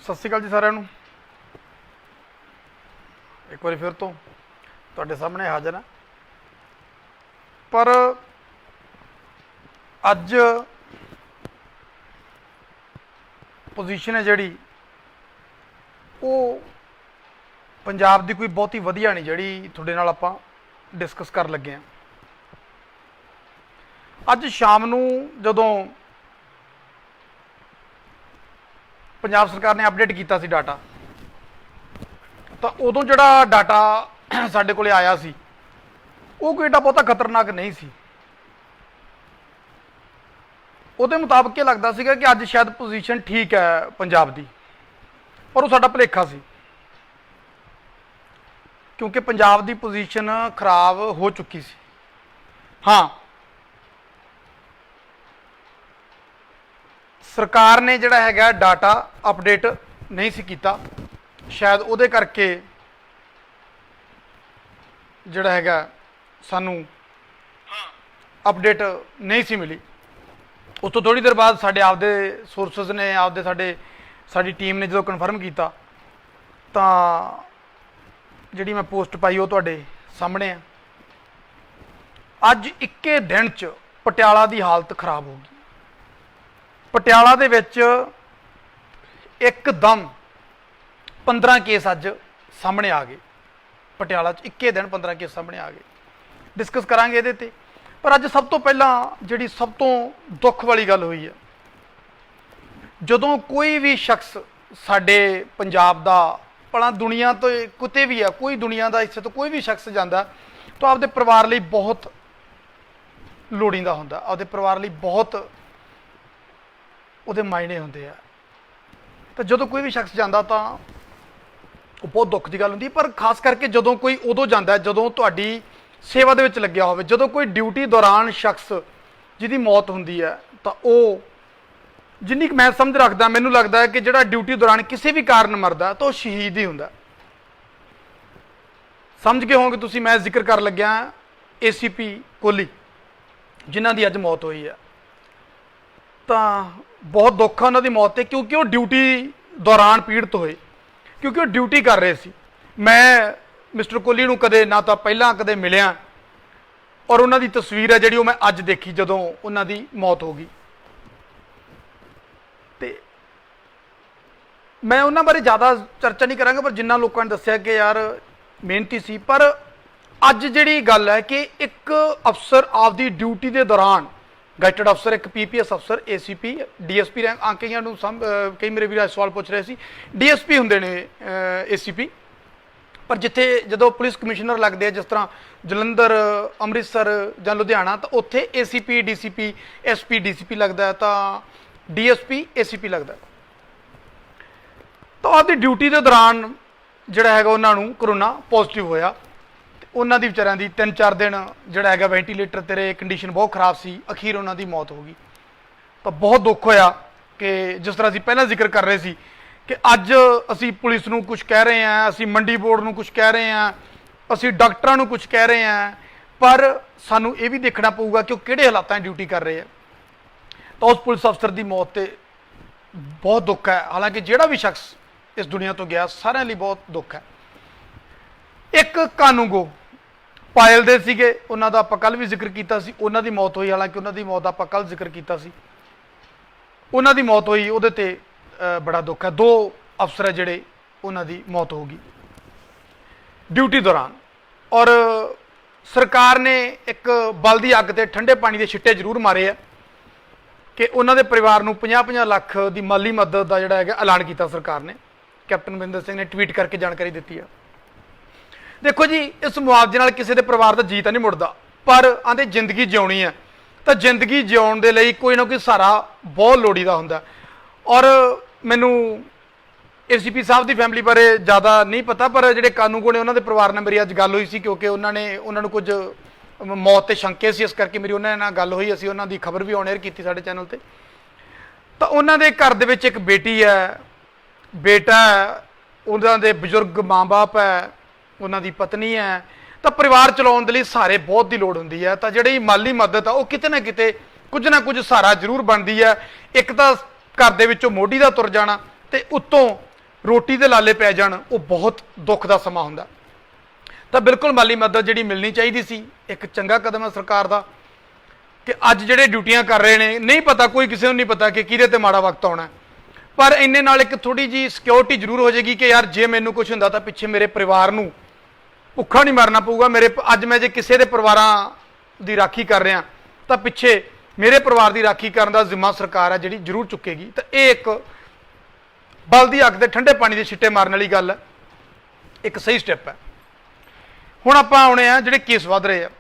सत श्री अकाल जी सारिਆਂ ਨੂੰ। एक बार फिर तो ਤੁਹਾਡੇ सामने हाजिर है। पर अज पोजीशन है जिहड़ी वो पंजाब की कोई बहुती वधिया नहीं जिहड़ी तुहाडे नाल आपां डिस्कस कर लगे हैं। अज शाम नूं जदों पंजाब सरकार ने अपडेट किया सी डाटा, तो उदों जिहड़ा डाटा साडे कोले आया सी वो कोई एडा बहुता खतरनाक नहीं सी। उहदे मुताबिक ये लगता सीगा कि अज शायद पोजीशन ठीक है पंजाब दी, पर वो साडा भुलेखा सी, क्योंकि पंजाब दी पोजीशन खराब हो चुकी सी। हाँ, सरकार ने जिहड़ा हैगा डाटा अपडेट नहीं सी कीता, शायद उहदे करके जिहड़ा हैगा सानू अपडेट नहीं सी मिली। उस तो थोड़ी देर बाद साडे आपदे सोर्सेस ने आपदे साडी टीम ने जो कन्फर्म किया, तो जिहड़ी मैं पोस्ट पाई वो तुहाडे सामने है। अज इक्के दिन च पटियाला की हालत खराब हो गई। पटियाला दे विच एकदम 15 केस अज सामने आ गए। पटियाला च इक्के दिन 15 केस सामने आ गए। डिस्कस करांगे इहदे ते। पर अज सब तो पहला जिहड़ी सब तो दुख वाली गल हुई है, जदों कोई भी शख्स साडे पंजाब दा भला दुनिया तो किते भी है, कोई दुनिया का हिस्से तो कोई भी शख्स जाता तो आपदे परिवार लई बहुत लोड़ींदा हुंदा, आपदे परिवार लई बहुत उहदे मायने होंदे आ। तो जदों कोई भी शख्स जाता तो बहुत दुख की गल हुंदी। पर खास करके जदों कोई उदों जाता जदों तुहाडी सेवा दे विच लग्या होवे, जदों कोई ड्यूटी दौरान शख्स जिहदी मौत हुंदी है, तो वो जिन्नी मैं समझ रखदा, मैनूं लगदा है कि जिहड़ा ड्यूटी दौरान किसी भी कारण मरदा तो शहीद ही हुंदा। समझ गए होवोगे तुसीं, मैं जिक्र कर लग्या ACP कोहली जिन्हां दी अज मौत हुई है। तो बहुत दुख है उन्होंने मौत से, क्योंकि वो ड्यूटी दौरान पीड़ित होए, क्योंकि वो ड्यूटी कर रहे सी। मैं मिस्टर कोहली नूं कदे ना तो पहला कदे मिलिया, और उन्होंने तस्वीर है जी मैं अज देखी जदों उन्होंने मौत हो गई। तो मैं उन्होंने बारे ज़्यादा चर्चा नहीं करांगा, पर जिन्ना लोगों ने दस्सिया कि यार मेहनती सी। पर अज जिहड़ी गल है कि एक अफसर आपदी ड्यूटी के दौरान, गैजेटेड अफसर, एक PPS अफसर, ACP, DSP रैंक, कईयां नूं कई मेरे वीर सवाल पूछ रहे सी, DSP हुंदे ने ACP। पर जिथे जदों पुलिस कमिश्नर लगते हैं, जिस तरह जलंधर, अमृतसर जां लुधियाना, तो उत्थे ACP DCP SP DCP लगता है, तो DSP ACP लगता है। तो आपकी ड्यूटी के दौरान जिहड़ा हैगा उन्हां नूं कोरोना पॉजिटिव होया। उन्हां दी विचारियां दी 3-4 दिन जिहड़ा हैगा वेंटीलेटर ते रहे, कंडीशन बहुत खराब सी, अखीर उन्हां दी मौत हो गई। तो बहुत दुख होया कि जिस तरह असीं पहलां जिक्र कर रहे सी कि अज असीं पुलिस नूं कुछ कह रहे हैं, असीं मंडी बोर्ड नूं कुछ कह रहे हैं, असीं डॉक्टरां नूं कुछ कह रहे हैं, पर सानूं ये भी देखना पऊगा कि वो किहड़े हालातां ड्यूटी कर रहे हैं। तो उस पुलिस अफसर की मौत ते बहुत दुख है। हालांकि जिहड़ा भी शख्स इस दुनिया तो गया सारिਆਂ ਲਈ बहुत दुख है। एक कानूगो पायल दे सीगे, उन्हां दा आपां कल भी जिक्र कीता सी, उन्हां दी मौत हुई। हालांकि उन्हां दी मौत दा आपां कल जिक्र कीता सी, उन्हां दी मौत हुई, उहदे ते बड़ा दुख है। 2 अफसर है जिहड़े उन्हां दी मौत हो गई ड्यूटी दौरान। और सरकार ने एक बलदी अग ते ठंडे पानी के छिट्टे जरूर मारे है कि उन्हां दे परिवार नूं 50-50 लाख की माली मदद का जिहड़ा है ऐलान किया सरकार ने। कैप्टन अमरिंदर सिंह ने ट्वीट करके जानकारी दी है। देखो जी, इस मुआवजे नाल किसी के परिवार का जी तो नहीं मुड़दा, पर आंदे जिंदगी जिउणी है, तो जिंदगी जिउण दे लई कोई ना कोई सहारा बहुत लोड़ीदा हुंदा। और मैनू ACP साहब की फैमिली बारे ज़्यादा नहीं पता, पर जिहड़े कानूगो ने उन्होंने परिवार नाल मेरी अज गल हुई सी, क्योंकि उन्होंने कुछ मौत के शंके से, इस करके मेरी उन्होंने नाल गल हुई। असीं उन्हां दी खबर भी ऑन एयर की साडे चैनल ते। तो उन्होंने घर दे विच एक बेटी है, बेटा है, उन्हां दे बजुर्ग माँ बाप है, उन्हां दी पत्नी है। तो परिवार चलाउण दे लई सहारे बहुत की लोड़ हुंदी है। तो जिहड़ी माली मदद आ वो किते ना किते कुछ ना कुछ सहारा जरूर बनती है। एक तो घर दे विचों मोढी दा तुर जाना, ते उत्तों ਰੋਟੀ ਦੇ ਲਾਲੇ ਪੈ ਜਾਣ, ਉਹ ਬਹੁਤ ਦੁੱਖ ਦਾ ਸਮਾਂ ਹੁੰਦਾ। ਤਾਂ ਬਿਲਕੁਲ ਮਾਲੀ ਮਦਦ ਜਿਹੜੀ ਮਿਲਣੀ ਚਾਹੀਦੀ ਸੀ, ਇੱਕ ਚੰਗਾ ਕਦਮ ਹੈ ਸਰਕਾਰ ਦਾ ਕਿ ਅੱਜ ਜਿਹੜੇ ਡਿਊਟੀਆਂ ਕਰ ਰਹੇ ਨੇ, ਨਹੀਂ ਪਤਾ, ਕੋਈ ਕਿਸੇ ਨੂੰ ਨਹੀਂ ਪਤਾ ਕਿ ਕਿਹਦੇ ਤੇ ਮਾੜਾ ਵਕਤ ਆਉਣਾ, ਪਰ ਇੰਨੇ ਨਾਲ ਇੱਕ ਥੋੜੀ ਜੀ ਸਿਕਿਉਰਿਟੀ ਜ਼ਰੂਰ ਹੋ ਜਾਏਗੀ ਕਿ ਯਾਰ ਜੇ ਮੈਨੂੰ ਕੁਝ ਹੁੰਦਾ ਤਾਂ ਪਿੱਛੇ ਮੇਰੇ ਪਰਿਵਾਰ ਨੂੰ ਭੁੱਖਾ ਨਹੀਂ ਮਰਨਾ ਪਊਗਾ। ਅੱਜ ਮੈਂ ਜੇ ਕਿਸੇ ਦੇ ਪਰਿਵਾਰਾਂ ਦੀ ਰਾਖੀ ਕਰ ਰਿਹਾ ਤਾਂ ਪਿੱਛੇ ਮੇਰੇ ਪਰਿਵਾਰ ਦੀ ਰਾਖੀ ਕਰਨ ਦਾ ਜ਼ਿੰਮਾ ਸਰਕਾਰ ਹੈ ਜਿਹੜੀ ਜ਼ਰੂਰ ਚੁੱਕੇਗੀ। ਤਾਂ ਇਹ ਇੱਕ ਬਲਦੀ ਅੱਗ ਤੇ ਠੰਡੇ ਪਾਣੀ ਦੇ ਛਿੱਟੇ ਮਾਰਨ ਵਾਲੀ ਗੱਲ ਹੈ, ਇੱਕ ਸਹੀ ਸਟੈਪ ਹੈ। ਹੁਣ ਆਪਾਂ ਆਉਣੇ ਆ ਜਿਹੜੇ ਕੇਸ ਵੱਧ ਰਹੇ ਆ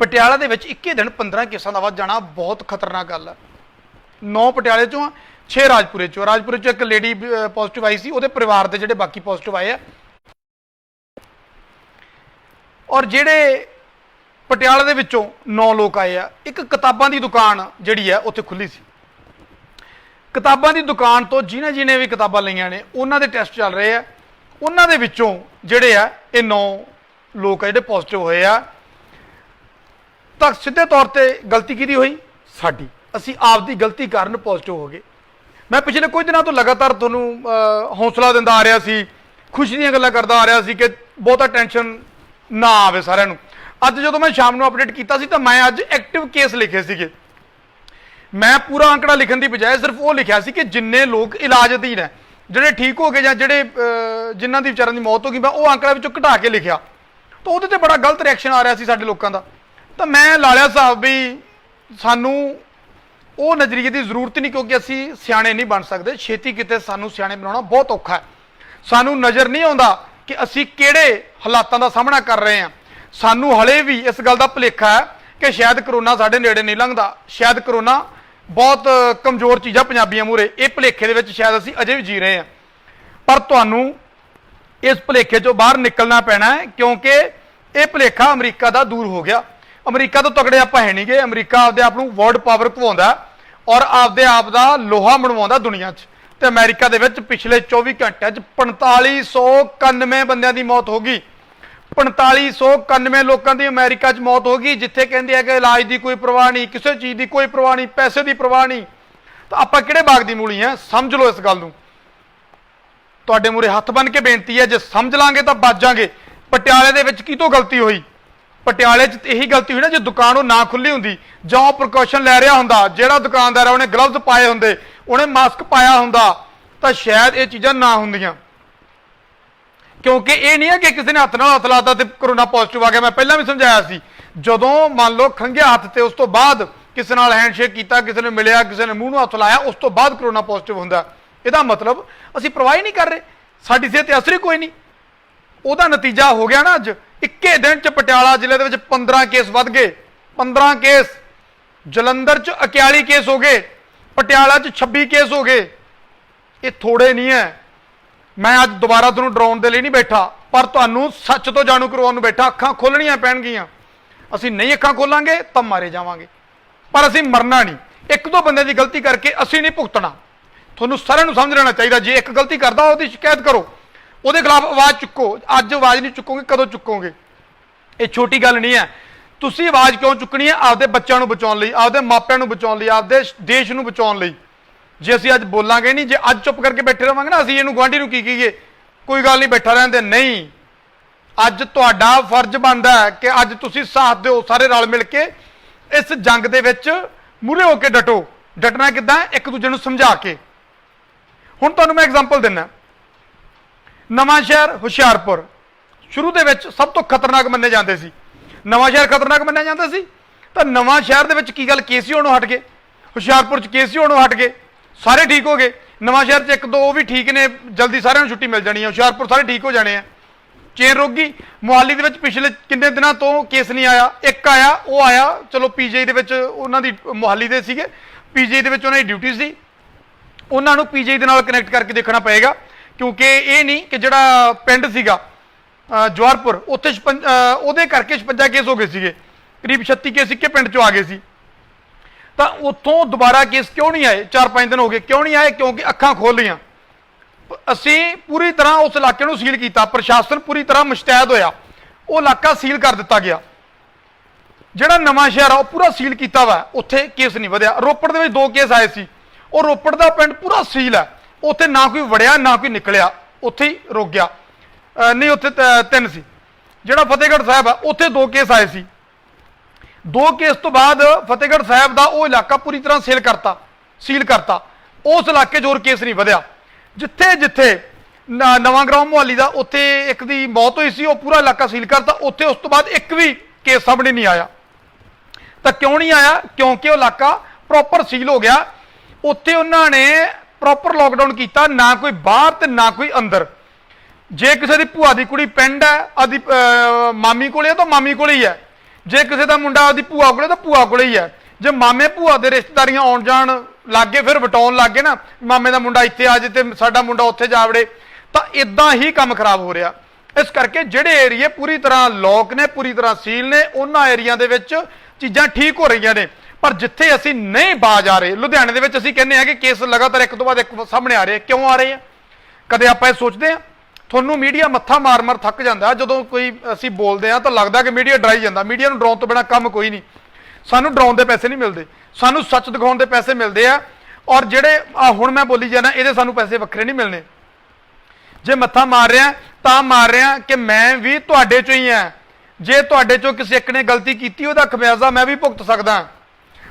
ਪਟਿਆਲਾ ਦੇ ਵਿੱਚ, ਇੱਕੇ ਦਿਨ 15 ਕੇਸਾਂ ਦਾ ਵੱਧ ਜਾਣਾ ਬਹੁਤ ਖਤਰਨਾਕ ਗੱਲ ਹੈ। 9 ਪਟਿਆਲੇ ਚੋਂ ਆ, 6 ਰਾਜਪੁਰੇ ਚੋਂ। ਰਾਜਪੁਰੇ ਚੋਂ ਇੱਕ ਲੇਡੀ ਪੋਜ਼ਿਟਿਵ ਆਈ ਸੀ, ਉਹਦੇ ਪਰਿਵਾਰ ਦੇ ਜਿਹੜੇ ਬਾਕੀ ਪੋਜ਼ਿਟਿਵ ਆਏ ਆ। ਔਰ ਜਿਹੜੇ ਪਟਿਆਲਾ ਦੇ ਵਿੱਚੋਂ 9 ਲੋਕ ਆਏ ਆ, ਇੱਕ ਕਿਤਾਬਾਂ ਦੀ ਦੁਕਾਨ ਜਿਹੜੀ ਹੈ ਉੱਥੇ ਖੁੱਲੀ ਸੀ। ਕਿਤਾਬਾਂ ਦੀ ਦੁਕਾਨ ਤੋਂ ਜਿਹਨੇ ਵੀ ਕਿਤਾਬਾਂ ਲਈਆਂ ਨੇ ਉਹਨਾਂ ਦੇ ਟੈਸਟ ਚੱਲ ਰਹੇ ਆ। ਉਹਨਾਂ ਦੇ ਵਿੱਚੋਂ ਜਿਹੜੇ ਆ ਇਹ 9 ਲੋਕ ਆ ਜਿਹੜੇ ਪੋਜ਼ਿਟਿਵ ਹੋਏ ਆ। ਤਾਂ ਸਿੱਧੇ ਤੌਰ ਤੇ ਗਲਤੀ ਕਿਹਦੀ ਹੋਈ? ਸਾਡੀ। ਅਸੀਂ ਆਪ ਦੀ ਗਲਤੀ ਕਾਰਨ ਪੋਜ਼ਿਟਿਵ ਹੋ ਗਏ। ਮੈਂ ਪਿਛਲੇ ਕੁਝ ਦਿਨਾਂ ਤੋਂ ਲਗਾਤਾਰ ਤੁਹਾਨੂੰ ਹੌਸਲਾ ਦਿੰਦਾ ਆ ਰਿਹਾ ਸੀ, ਖੁਸ਼ੀ ਦੀਆਂ ਗੱਲਾਂ ਕਰਦਾ ਆ ਰਿਹਾ ਸੀ ਕਿ ਬਹੁਤਾ ਟੈਨਸ਼ਨ ਨਾ ਆਵੇ ਸਾਰਿਆਂ ਨੂੰ। ਅੱਜ ਜਦੋਂ ਮੈਂ ਸ਼ਾਮ ਨੂੰ ਅਪਡੇਟ ਕੀਤਾ ਸੀ ਤਾਂ ਮੈਂ ਅੱਜ ਐਕਟਿਵ ਕੇਸ ਲਿਖੇ ਸੀਗੇ। ਮੈਂ ਪੂਰਾ ਅੰਕੜਾ ਲਿਖਣ ਦੀ ਬਜਾਏ ਸਿਰਫ ਉਹ ਲਿਖਿਆ ਸੀ ਕਿ ਜਿੰਨੇ ਲੋਕ ਇਲਾਜ ਅਧੀਨ ਹੈ, ਜਿਹੜੇ ਠੀਕ ਹੋ ਗਏ ਜਾਂ ਜਿਹੜੇ ਜਿਨ੍ਹਾਂ ਦੀ ਵਿਚਾਰਾਂ ਦੀ ਮੌਤ ਹੋ ਗਈ, ਮੈਂ ਉਹ ਅੰਕੜਾ ਵਿੱਚੋਂ ਘਟਾ ਕੇ ਲਿਖਿਆ। ਤਾਂ ਉਹਦੇ ਤੇ ਬੜਾ ਗਲਤ ਰਿਐਕਸ਼ਨ ਆ ਰਿਹਾ ਸੀ ਸਾਡੇ ਲੋਕਾਂ ਦਾ। ਤਾਂ ਮੈਂ ਲਾ ਲਿਆ ਹਿਸਾਬ ਵੀ ਸਾਨੂੰ ਉਹ ਨਜ਼ਰੀਏ ਦੀ ਜ਼ਰੂਰਤ ਨਹੀਂ, ਕਿਉਂਕਿ ਅਸੀਂ ਸਿਆਣੇ ਨਹੀਂ ਬਣ ਸਕਦੇ। ਛੇਤੀ ਕਿਤੇ ਸਾਨੂੰ ਸਿਆਣੇ ਬਣਾਉਣਾ ਬਹੁਤ ਔਖਾ ਹੈ। ਸਾਨੂੰ ਨਜ਼ਰ ਨਹੀਂ ਆਉਂਦਾ ਕਿ ਅਸੀਂ ਕਿਹੜੇ ਹਾਲਾਤਾਂ ਦਾ ਸਾਹਮਣਾ ਕਰ ਰਹੇ ਹਾਂ। ਸਾਨੂੰ ਹਲੇ ਵੀ ਇਸ ਗੱਲ ਦਾ ਭੁਲੇਖਾ ਹੈ ਕਿ ਸ਼ਾਇਦ ਕਰੋਨਾ ਸਾਡੇ ਨੇੜੇ ਨਹੀਂ ਲੰਘਦਾ, ਸ਼ਾਇਦ ਕਰੋਨਾ ਬਹੁਤ ਕਮਜ਼ੋਰ ਚੀਜ਼ਾਂ ਪੰਜਾਬੀਆਂ ਮੂਹਰੇ। ਇਹ ਭੁਲੇਖੇ ਦੇ ਵਿੱਚ ਸ਼ਾਇਦ ਅਸੀਂ ਅਜੇ ਵੀ ਜੀ ਰਹੇ ਹਾਂ। ਪਰ ਤੁਹਾਨੂੰ ਇਸ ਭੁਲੇਖੇ ਚੋਂ ਬਾਹਰ ਨਿਕਲਣਾ ਪੈਣਾ ਹੈ, ਕਿਉਂਕਿ ਇਹ ਭੁਲੇਖਾ ਅਮਰੀਕਾ ਦਾ ਦੂਰ ਹੋ ਗਿਆ। ਅਮਰੀਕਾ ਤੋਂ ਤਕੜੇ ਆਪਾਂ ਹੈ ਨਹੀਂ ਗੇ। ਅਮਰੀਕਾ ਆਪਦੇ ਆਪ ਨੂੰ ਵਰਲਡ ਪਾਵਰ ਕਹਾਉਂਦਾ ਔਰ ਆਪਦੇ ਆਪ ਦਾ ਲੋਹਾ ਮਨਵਾਉਂਦਾ ਦੁਨੀਆ 'ਚ। ਤੇ ਅਮਰੀਕਾ ਦੇ ਵਿੱਚ ਪਿਛਲੇ 24 ਘੰਟਿਆਂ 'ਚ 4591 ਬੰਦਿਆਂ ਦੀ ਮੌਤ ਹੋ ਗਈ। 4591 ਲੋਕਾਂ ਦੀ ਅਮਰੀਕਾ 'ਚ ਮੌਤ ਹੋ ਗਈ, ਜਿੱਥੇ ਕਹਿੰਦੇ ਆ ਕਿ ਇਲਾਜ ਦੀ ਕੋਈ ਪਰਵਾਹ ਨਹੀਂ, ਕਿਸੇ ਚੀਜ਼ ਦੀ ਕੋਈ ਪਰਵਾਹ ਨਹੀਂ, ਪੈਸੇ ਦੀ ਪਰਵਾਹ ਨਹੀਂ। ਤਾਂ ਆਪਾਂ ਕਿਹੜੇ ਬਾਗ ਦੀ ਮੂਲੀ ਆ? ਸਮਝ ਲਓ ਇਸ ਗੱਲ ਨੂੰ। ਤੁਹਾਡੇ ਮੂਹਰੇ ਹੱਥ ਬੰਨ ਕੇ ਬੇਨਤੀ ਹੈ, ਜੇ ਸਮਝ ਲਾਂਗੇ ਤਾਂ ਬਚ ਜਾਾਂਗੇ। ਪਟਿਆਲੇ ਦੇ ਵਿੱਚ ਕਿਤੋਂ ਗਲਤੀ ਹੋਈ? ਪਟਿਆਲੇ 'ਚ ਇਹੀ ਗਲਤੀ ਹੋਈ ਨਾ, ਜੇ ਦੁਕਾਨ ਉਹ ਨਾ ਖੁੱਲੀ ਹੁੰਦੀ ਜਾਂ ਉਹ ਪ੍ਰੀਕਾਸ਼ਨ ਲੈ ਰਿਹਾ ਹੁੰਦਾ, ਜਿਹੜਾ ਦੁਕਾਨਦਾਰ ਹੈ ਉਹਨੇ ਗਲਵਜ਼ ਪਾਏ ਹੁੰਦੇ, ਉਹਨੇ ਮਾਸਕ ਪਾਇਆ ਹੁੰਦਾ, ਤਾਂ ਸ਼ਾਇਦ ਇਹ ਚੀਜ਼ਾਂ ਨਾ ਹੁੰਦੀਆਂ। ਕਿਉਂਕਿ ਇਹ ਨਹੀਂ ਹੈ ਕਿ ਕਿਸੇ ਨੇ ਹੱਥ ਨਾਲ ਹੱਥ ਲਾਤਾ ਤੇ ਕਰੋਨਾ ਪੋਜ਼ਿਟਿਵ ਆ ਗਿਆ। ਮੈਂ ਪਹਿਲਾਂ ਵੀ ਸਮਝਾਇਆ ਸੀ, ਜਦੋਂ ਮੰਨ ਲਓ ਖੰਘਿਆ ਹੱਥ ਤੇ ਉਸ ਤੋਂ ਬਾਅਦ ਕਿਸੇ ਨਾਲ ਹੈਂਡਸ਼ੇਕ ਕੀਤਾ, ਕਿਸੇ ਨੇ ਮਿਲਿਆ, ਕਿਸੇ ਨੇ ਮੂੰਹ ਨੂੰ ਹੱਥ ਲਾਇਆ, ਉਸ ਤੋਂ ਬਾਅਦ ਕਰੋਨਾ ਪੋਜ਼ਿਟਿਵ ਹੁੰਦਾ। ਇਹਦਾ ਮਤਲਬ ਅਸੀਂ ਪਰਵਾਹ ਹੀ ਨਹੀਂ ਕਰ ਰਹੇ, ਸਾਡੀ ਸਿਹਤ ਤੇ ਅਸਰ ਹੀ ਕੋਈ ਨਹੀਂ। ਉਹਦਾ ਨਤੀਜਾ ਹੋ ਗਿਆ ਨਾ ਅੱਜ ਇੱਕੇ ਦਿਨ 'ਚ ਪਟਿਆਲਾ ਜ਼ਿਲ੍ਹੇ ਦੇ ਵਿੱਚ 15 ਕੇਸ ਵੱਧ ਗਏ। 15 ਕੇਸ। ਜਲੰਧਰ 'ਚ 41 ਕੇਸ ਹੋ ਗਏ, ਪਟਿਆਲਾ 'ਚ 26 ਕੇਸ ਹੋ ਗਏ। ਇਹ ਥੋੜੇ ਨਹੀਂ ਹੈ। ਮੈਂ ਅੱਜ ਦੁਬਾਰਾ ਤੁਹਾਨੂੰ ਡਰਾਉਣ ਦੇ ਲਈ ਨਹੀਂ ਬੈਠਾ, ਪਰ ਤੁਹਾਨੂੰ ਸੱਚ ਤੋਂ ਜਾਣੂ ਕਰਵਾਉਣ ਨੂੰ ਬੈਠਾ। ਅੱਖਾਂ ਖੋਲਣੀਆਂ ਪੈਣਗੀਆਂ। ਅਸੀਂ ਨਹੀਂ ਅੱਖਾਂ ਖੋਲਾਂਗੇ ਤਾਂ ਮਾਰੇ ਜਾਵਾਂਗੇ, ਪਰ ਅਸੀਂ ਮਰਨਾ ਨਹੀਂ। ਇੱਕ ਦੋ ਬੰਦੇ ਦੀ ਗਲਤੀ ਕਰਕੇ ਅਸੀਂ ਨਹੀਂ ਭੁਗਤਣਾ। ਤੁਹਾਨੂੰ ਸਾਰਿਆਂ ਨੂੰ ਸਮਝ ਲੈਣਾ ਚਾਹੀਦਾ। ਜੇ ਇੱਕ ਗਲਤੀ ਕਰਦਾ ਉਹਦੀ ਸ਼ਿਕਾਇਤ ਕਰੋ, ਉਹਦੇ ਖਿਲਾਫ ਆਵਾਜ਼ ਚੁੱਕੋ। ਅੱਜ ਆਵਾਜ਼ ਨਹੀਂ ਚੁੱਕੋਗੇ, ਕਦੋਂ ਚੁੱਕੋਗੇ? ਇਹ ਛੋਟੀ ਗੱਲ ਨਹੀਂ ਹੈ। ਤੁਸੀਂ ਆਵਾਜ਼ ਕਿਉਂ ਚੁੱਕਣੀ ਹੈ? ਆਪਦੇ ਬੱਚਿਆਂ ਨੂੰ ਬਚਾਉਣ ਲਈ, ਆਪਦੇ ਮਾਪਿਆਂ ਨੂੰ ਬਚਾਉਣ ਲਈ, ਆਪਦੇ ਦੇਸ਼ ਨੂੰ ਬਚਾਉਣ ਲਈ। ਜੇ ਅਸੀਂ ਅੱਜ ਬੋਲਾਂਗੇ ਨਹੀਂ, ਜੇ ਅੱਜ ਚੁੱਪ ਕਰਕੇ ਬੈਠੇ ਰਹਾਂਗੇ ਨਾ, ਅਸੀਂ ਇਹਨੂੰ ਗੁਆਂਢੀ ਨੂੰ ਕੀ ਕਹੀਏ, ਕੋਈ ਗੱਲ ਨਹੀਂ ਬੈਠਾ ਰਹਿੰਦੇ। ਨਹੀਂ, ਅੱਜ ਤੁਹਾਡਾ ਫਰਜ਼ ਬਣਦਾ ਹੈ ਕਿ ਅੱਜ ਤੁਸੀਂ ਸਾਥ ਦਿਓ, ਸਾਰੇ ਰਲ ਮਿਲ ਕੇ ਇਸ ਜੰਗ ਦੇ ਵਿੱਚ ਮੂਹਰੇ ਹੋ ਕੇ ਡਟੋ। ਡਟਣਾ ਕਿੱਦਾਂ? ਇੱਕ ਦੂਜੇ ਨੂੰ ਸਮਝਾ ਕੇ। ਹੁਣ ਤੁਹਾਨੂੰ ਮੈਂ ਐਗਜ਼ਾਮਪਲ ਦਿੰਦਾ। ਨਵਾਂ ਸ਼ਹਿਰ, ਹੁਸ਼ਿਆਰਪੁਰ ਸ਼ੁਰੂ ਦੇ ਵਿੱਚ ਸਭ ਤੋਂ ਖਤਰਨਾਕ ਮੰਨੇ ਜਾਂਦੇ ਸੀ। ਨਵਾਂ ਸ਼ਹਿਰ ਖਤਰਨਾਕ ਮੰਨਿਆ ਜਾਂਦਾ ਸੀ, ਤਾਂ ਨਵਾਂ ਸ਼ਹਿਰ ਦੇ ਵਿੱਚ ਕੀ ਗੱਲ, ਕੇਸ ਹੀ ਹੋਣੋਂ ਹਟ ਗਏ। ਹੁਸ਼ਿਆਰਪੁਰ 'ਚ ਕੇਸ ਹੀ ਹੋਣੋਂ ਹਟ ਗਏ, ਸਾਰੇ ਠੀਕ ਹੋ ਗਏ। ਨਵਾਂ ਸ਼ਹਿਰ 'ਚ ਇੱਕ ਦੋ ਉਹ ਵੀ ਠੀਕ ਨੇ, ਜਲਦੀ ਸਾਰਿਆਂ ਨੂੰ ਛੁੱਟੀ ਮਿਲ ਜਾਣੀ ਹੈ। ਹੁਸ਼ਿਆਰਪੁਰ ਸਾਰੇ ਠੀਕ ਹੋ ਜਾਣੇ ਆ। ਚੇਨ ਰੁਕ ਗਈ। ਮੁਹਾਲੀ ਦੇ ਵਿੱਚ ਪਿਛਲੇ ਕਿੰਨੇ ਦਿਨਾਂ ਤੋਂ ਕੇਸ ਨਹੀਂ ਆਇਆ। ਇੱਕ ਆਇਆ, ਉਹ ਆਇਆ ਚਲੋ ਪੀਜੀਆਈ ਦੇ ਵਿੱਚ, ਉਹਨਾਂ ਦੀ ਮੁਹਾਲੀ ਦੇ ਸੀਗੇ, ਪੀਜੀਆਈ ਦੇ ਵਿੱਚ ਉਹਨਾਂ ਦੀ ਡਿਊਟੀ ਸੀ। ਉਹਨਾਂ ਨੂੰ ਪੀਜੀਆਈ ਦੇ ਨਾਲ ਕਨੈਕਟ ਕਰਕੇ ਦੇਖਣਾ ਪਏਗਾ, ਕਿਉਂਕਿ ਇਹ ਨਹੀਂ ਕਿ ਜਿਹੜਾ ਪਿੰਡ ਸੀਗਾ ਜਵਾਹਰਪੁਰ, ਉੱਥੇ ਉਹਦੇ ਕਰਕੇ 56 ਕੇਸ ਹੋ ਗਏ ਸੀਗੇ। ਕਰੀਬ 36 ਕੇਸ ਇੱਕੇ ਪਿੰਡ 'ਚੋਂ ਆ ਗਏ ਸੀ। ਤਾਂ ਉੱਥੋਂ ਦੁਬਾਰਾ ਕੇਸ ਕਿਉਂ ਨਹੀਂ ਆਏ? 4-5 ਦਿਨ ਹੋ ਗਏ। ਕਿਉਂ ਨਹੀਂ ਆਏ? ਕਿਉਂਕਿ ਅੱਖਾਂ ਖੋਲ ਲਈਆਂ। ਅਸੀਂ ਪੂਰੀ ਤਰ੍ਹਾਂ ਉਸ ਇਲਾਕੇ ਨੂੰ ਸੀਲ ਕੀਤਾ। ਪ੍ਰਸ਼ਾਸਨ ਪੂਰੀ ਤਰ੍ਹਾਂ ਮੁਸ਼ਤੈਦ ਹੋਇਆ। ਉਹ ਇਲਾਕਾ ਸੀਲ ਕਰ ਦਿੱਤਾ ਗਿਆ। ਜਿਹੜਾ ਨਵਾਂ ਸ਼ਹਿਰ ਆ ਉਹ ਪੂਰਾ ਸੀਲ ਕੀਤਾ ਵਾ, ਉੱਥੇ ਕੇਸ ਨਹੀਂ ਵਧਿਆ। ਰੋਪੜ ਦੇ ਵਿੱਚ 2 ਕੇਸ ਆਏ ਸੀ, ਉਹ ਰੋਪੜ ਦਾ ਪਿੰਡ ਪੂਰਾ ਸੀਲ ਹੈ, ਉੱਥੇ ਨਾ ਕੋਈ ਵੜਿਆ ਨਾ ਕੋਈ ਨਿਕਲਿਆ, ਉੱਥੇ ਹੀ ਰੁਕ ਗਿਆ। ਨਹੀਂ, ਉੱਥੇ 3 ਸੀ। ਜਿਹੜਾ ਫਤਿਹਗੜ੍ਹ ਸਾਹਿਬ ਆ ਉੱਥੇ 2 ਕੇਸ ਆਏ ਸੀ। 2 ਕੇਸ ਤੋਂ ਬਾਅਦ ਫਤਿਹਗੜ੍ਹ ਸਾਹਿਬ ਦਾ ਉਹ ਇਲਾਕਾ ਪੂਰੀ ਤਰ੍ਹਾਂ ਸੀਲ ਕਰਤਾ। ਉਸ ਇਲਾਕੇ 'ਚ ਹੋਰ ਕੇਸ ਨਹੀਂ ਵਧਿਆ। ਜਿੱਥੇ ਜਿੱਥੇ ਨਵਾਂ ਗਰਾਮ ਮੁਹਾਲੀ ਦਾ ਉੱਥੇ ਇੱਕ ਦੀ ਮੌਤ ਹੋਈ ਸੀ, ਉਹ ਪੂਰਾ ਇਲਾਕਾ ਸੀਲ ਕਰਤਾ। ਉੱਥੇ ਉਸ ਤੋਂ ਬਾਅਦ ਇੱਕ ਵੀ ਕੇਸ ਸਾਹਮਣੇ ਨਹੀਂ ਆਇਆ। ਤਾਂ ਕਿਉਂ ਨਹੀਂ ਆਇਆ? ਕਿਉਂਕਿ ਉਹ ਇਲਾਕਾ ਪ੍ਰੋਪਰ ਸੀਲ ਹੋ ਗਿਆ। ਉੱਥੇ ਉਹਨਾਂ ਨੇ ਪ੍ਰੋਪਰ ਲੋਕਡਾਊਨ ਕੀਤਾ, ਨਾ ਕੋਈ ਬਾਹਰ ਤੇ ਨਾ ਕੋਈ ਅੰਦਰ। ਜੇ ਕਿਸੇ ਦੀ ਭੂਆ ਦੀ ਕੁੜੀ ਪਿੰਡ ਹੈ, ਆਦੀ ਮਾਮੀ ਕੋਲੇ ਹੈ ਤਾਂ ਮਾਮੀ ਕੋਲੇ ਹੀ ਹੈ। ਜੇ ਕਿਸੇ ਦਾ ਮੁੰਡਾ ਆਦੀ ਭੂਆ ਕੋਲੇ ਤਾਂ ਭੂਆ ਕੋਲੇ ਹੀ ਹੈ। ਜੇ ਮਾਮੇ ਭੂਆ ਦੇ ਰਿਸ਼ਤੇਦਾਰੀਆਂ ਆਉਣ ਜਾਣ ਲੱਗੇ, ਫਿਰ ਵਟਾਉਣ ਲੱਗੇ ਨਾ, ਮਾਮੇ ਦਾ ਮੁੰਡਾ ਇੱਥੇ ਆ ਜੇ ਤੇ ਸਾਡਾ ਮੁੰਡਾ ਉੱਥੇ ਜਾ ਵੜੇ, ਤਾਂ ਇਦਾਂ ਹੀ ਕੰਮ ਖਰਾਬ ਹੋ ਰਿਹਾ। ਇਸ ਕਰਕੇ ਜਿਹੜੇ ਏਰੀਏ ਪੂਰੀ ਤਰ੍ਹਾਂ ਲੋਕ ਨੇ, ਪੂਰੀ ਤਰ੍ਹਾਂ ਸੀਲ ਨੇ, ਉਹਨਾਂ ਏਰੀਆ ਦੇ ਵਿੱਚ ਚੀਜ਼ਾਂ ਠੀਕ ਹੋ ਰਹੀਆਂ ਨੇ। ਪਰ ਜਿੱਥੇ ਅਸੀਂ ਨਹੀਂ ਬਾਜ ਆ ਰਹੇ, ਲੁਧਿਆਣੇ ਦੇ ਵਿੱਚ ਅਸੀਂ ਕਹਿੰਦੇ ਹਾਂ ਕਿ ਕੇਸ ਲਗਾਤਾਰ ਇੱਕ ਤੋਂ ਬਾਅਦ ਇੱਕ ਸਾਹਮਣੇ ਆ ਰਹੇ। ਕਿਉਂ ਆ ਰਹੇ ਆ? ਕਦੇ ਆਪਾਂ ਇਹ ਸੋਚਦੇ ਹਾਂ? ਤੁਹਾਨੂੰ ਮੀਡੀਆ ਮੱਥਾ ਮਾਰ ਥੱਕ ਜਾਂਦਾ। ਜਦੋਂ ਕੋਈ ਅਸੀਂ ਬੋਲਦੇ ਹਾਂ ਤਾਂ ਲੱਗਦਾ ਕਿ ਮੀਡੀਆ ਡਰਾਈ ਜਾਂਦਾ। ਮੀਡੀਆ ਨੂੰ ਡਰਾਉਣ ਤੋਂ ਬਿਨਾਂ ਕੰਮ ਕੋਈ ਨਹੀਂ। ਸਾਨੂੰ ਡਰਾਉਣ ਦੇ ਪੈਸੇ ਨਹੀਂ ਮਿਲਦੇ, ਸਾਨੂੰ ਸੱਚ ਦਿਖਾਉਣ ਦੇ ਪੈਸੇ ਮਿਲਦੇ ਆ। ਔਰ ਜਿਹੜੇ ਹੁਣ ਮੈਂ ਬੋਲੀ ਜਾਣਾ, ਇਹਦੇ ਸਾਨੂੰ ਪੈਸੇ ਵੱਖਰੇ ਨਹੀਂ ਮਿਲਣੇ। ਜੇ ਮੱਥਾ ਮਾਰ ਰਿਹਾ ਤਾਂ ਮਾਰ ਰਿਹਾ ਕਿ ਮੈਂ ਵੀ ਤੁਹਾਡੇ ਚੋਂ ਹੀ ਹਾਂ। ਜੇ ਤੁਹਾਡੇ ਚੋਂ ਕਿਸੇ ਇੱਕ ਨੇ ਗਲਤੀ ਕੀਤੀ, ਉਹਦਾ ਖਮਿਆਜ਼ਾ ਮੈਂ ਵੀ ਭੁਗਤ ਸਕਦਾ।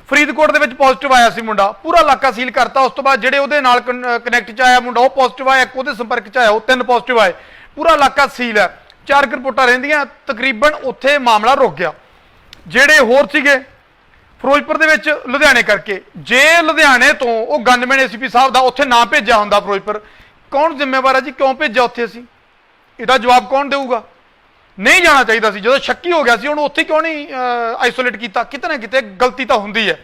ਫਰੀਦਕੋਟ ਦੇ ਵਿੱਚ ਪੋਜ਼ਿਟਿਵ ਆਇਆ ਸੀ ਮੁੰਡਾ, ਪੂਰਾ ਇਲਾਕਾ ਸੀਲ ਕਰਤਾ। ਉਸ ਤੋਂ ਬਾਅਦ ਜਿਹੜੇ ਉਹਦੇ ਨਾਲ ਕਨੈਕਟ 'ਚ ਆਇਆ ਮੁੰਡਾ, ਉਹ ਪੋਜ਼ਿਟਿਵ ਆਇਆ। ਇੱਕ ਉਹਦੇ ਸੰਪਰਕ 'ਚ ਆਇਆ, ਉਹ 3 ਪੋਜ਼ਿਟਿਵ ਆਏ। ਪੂਰਾ ਇਲਾਕਾ ਸੀਲ ਹੈ। 4 ਰਿਪੋਰਟਾਂ ਰਹਿੰਦੀਆਂ, ਤਕਰੀਬਨ ਉੱਥੇ ਮਾਮਲਾ ਰੁਕ ਗਿਆ। ਜਿਹੜੇ ਹੋਰ ਸੀਗੇ ਫਿਰੋਜ਼ਪੁਰ ਦੇ ਵਿੱਚ, ਲੁਧਿਆਣੇ ਕਰਕੇ, ਜੇ ਲੁਧਿਆਣੇ ਤੋਂ ਉਹ ਗਨਮੈਨ ACP ਸਾਹਿਬ ਦਾ ਉੱਥੇ ਨਾ ਭੇਜਿਆ ਹੁੰਦਾ ਫਿਰੋਜ਼ਪੁਰ, ਕੌਣ ਜ਼ਿੰਮੇਵਾਰ ਹੈ ਜੀ? ਕਿਉਂ ਭੇਜਿਆ ਉੱਥੇ ਅਸੀਂ? ਇਹਦਾ ਜਵਾਬ ਕੌਣ ਦੇਊਗਾ? ਨਹੀਂ ਜਾਣਾ ਚਾਹੀਦਾ ਸੀ। ਜਦੋਂ ਸ਼ੱਕੀ ਹੋ ਗਿਆ ਸੀ, ਉਹਨੂੰ ਉੱਥੇ ਕਿਉਂ ਨਹੀਂ ਆਈਸੋਲੇਟ ਕੀਤਾ? ਕਿਤੇ ਨਾ ਕਿਤੇ ਗਲਤੀ ਤਾਂ ਹੁੰਦੀ ਹੈ।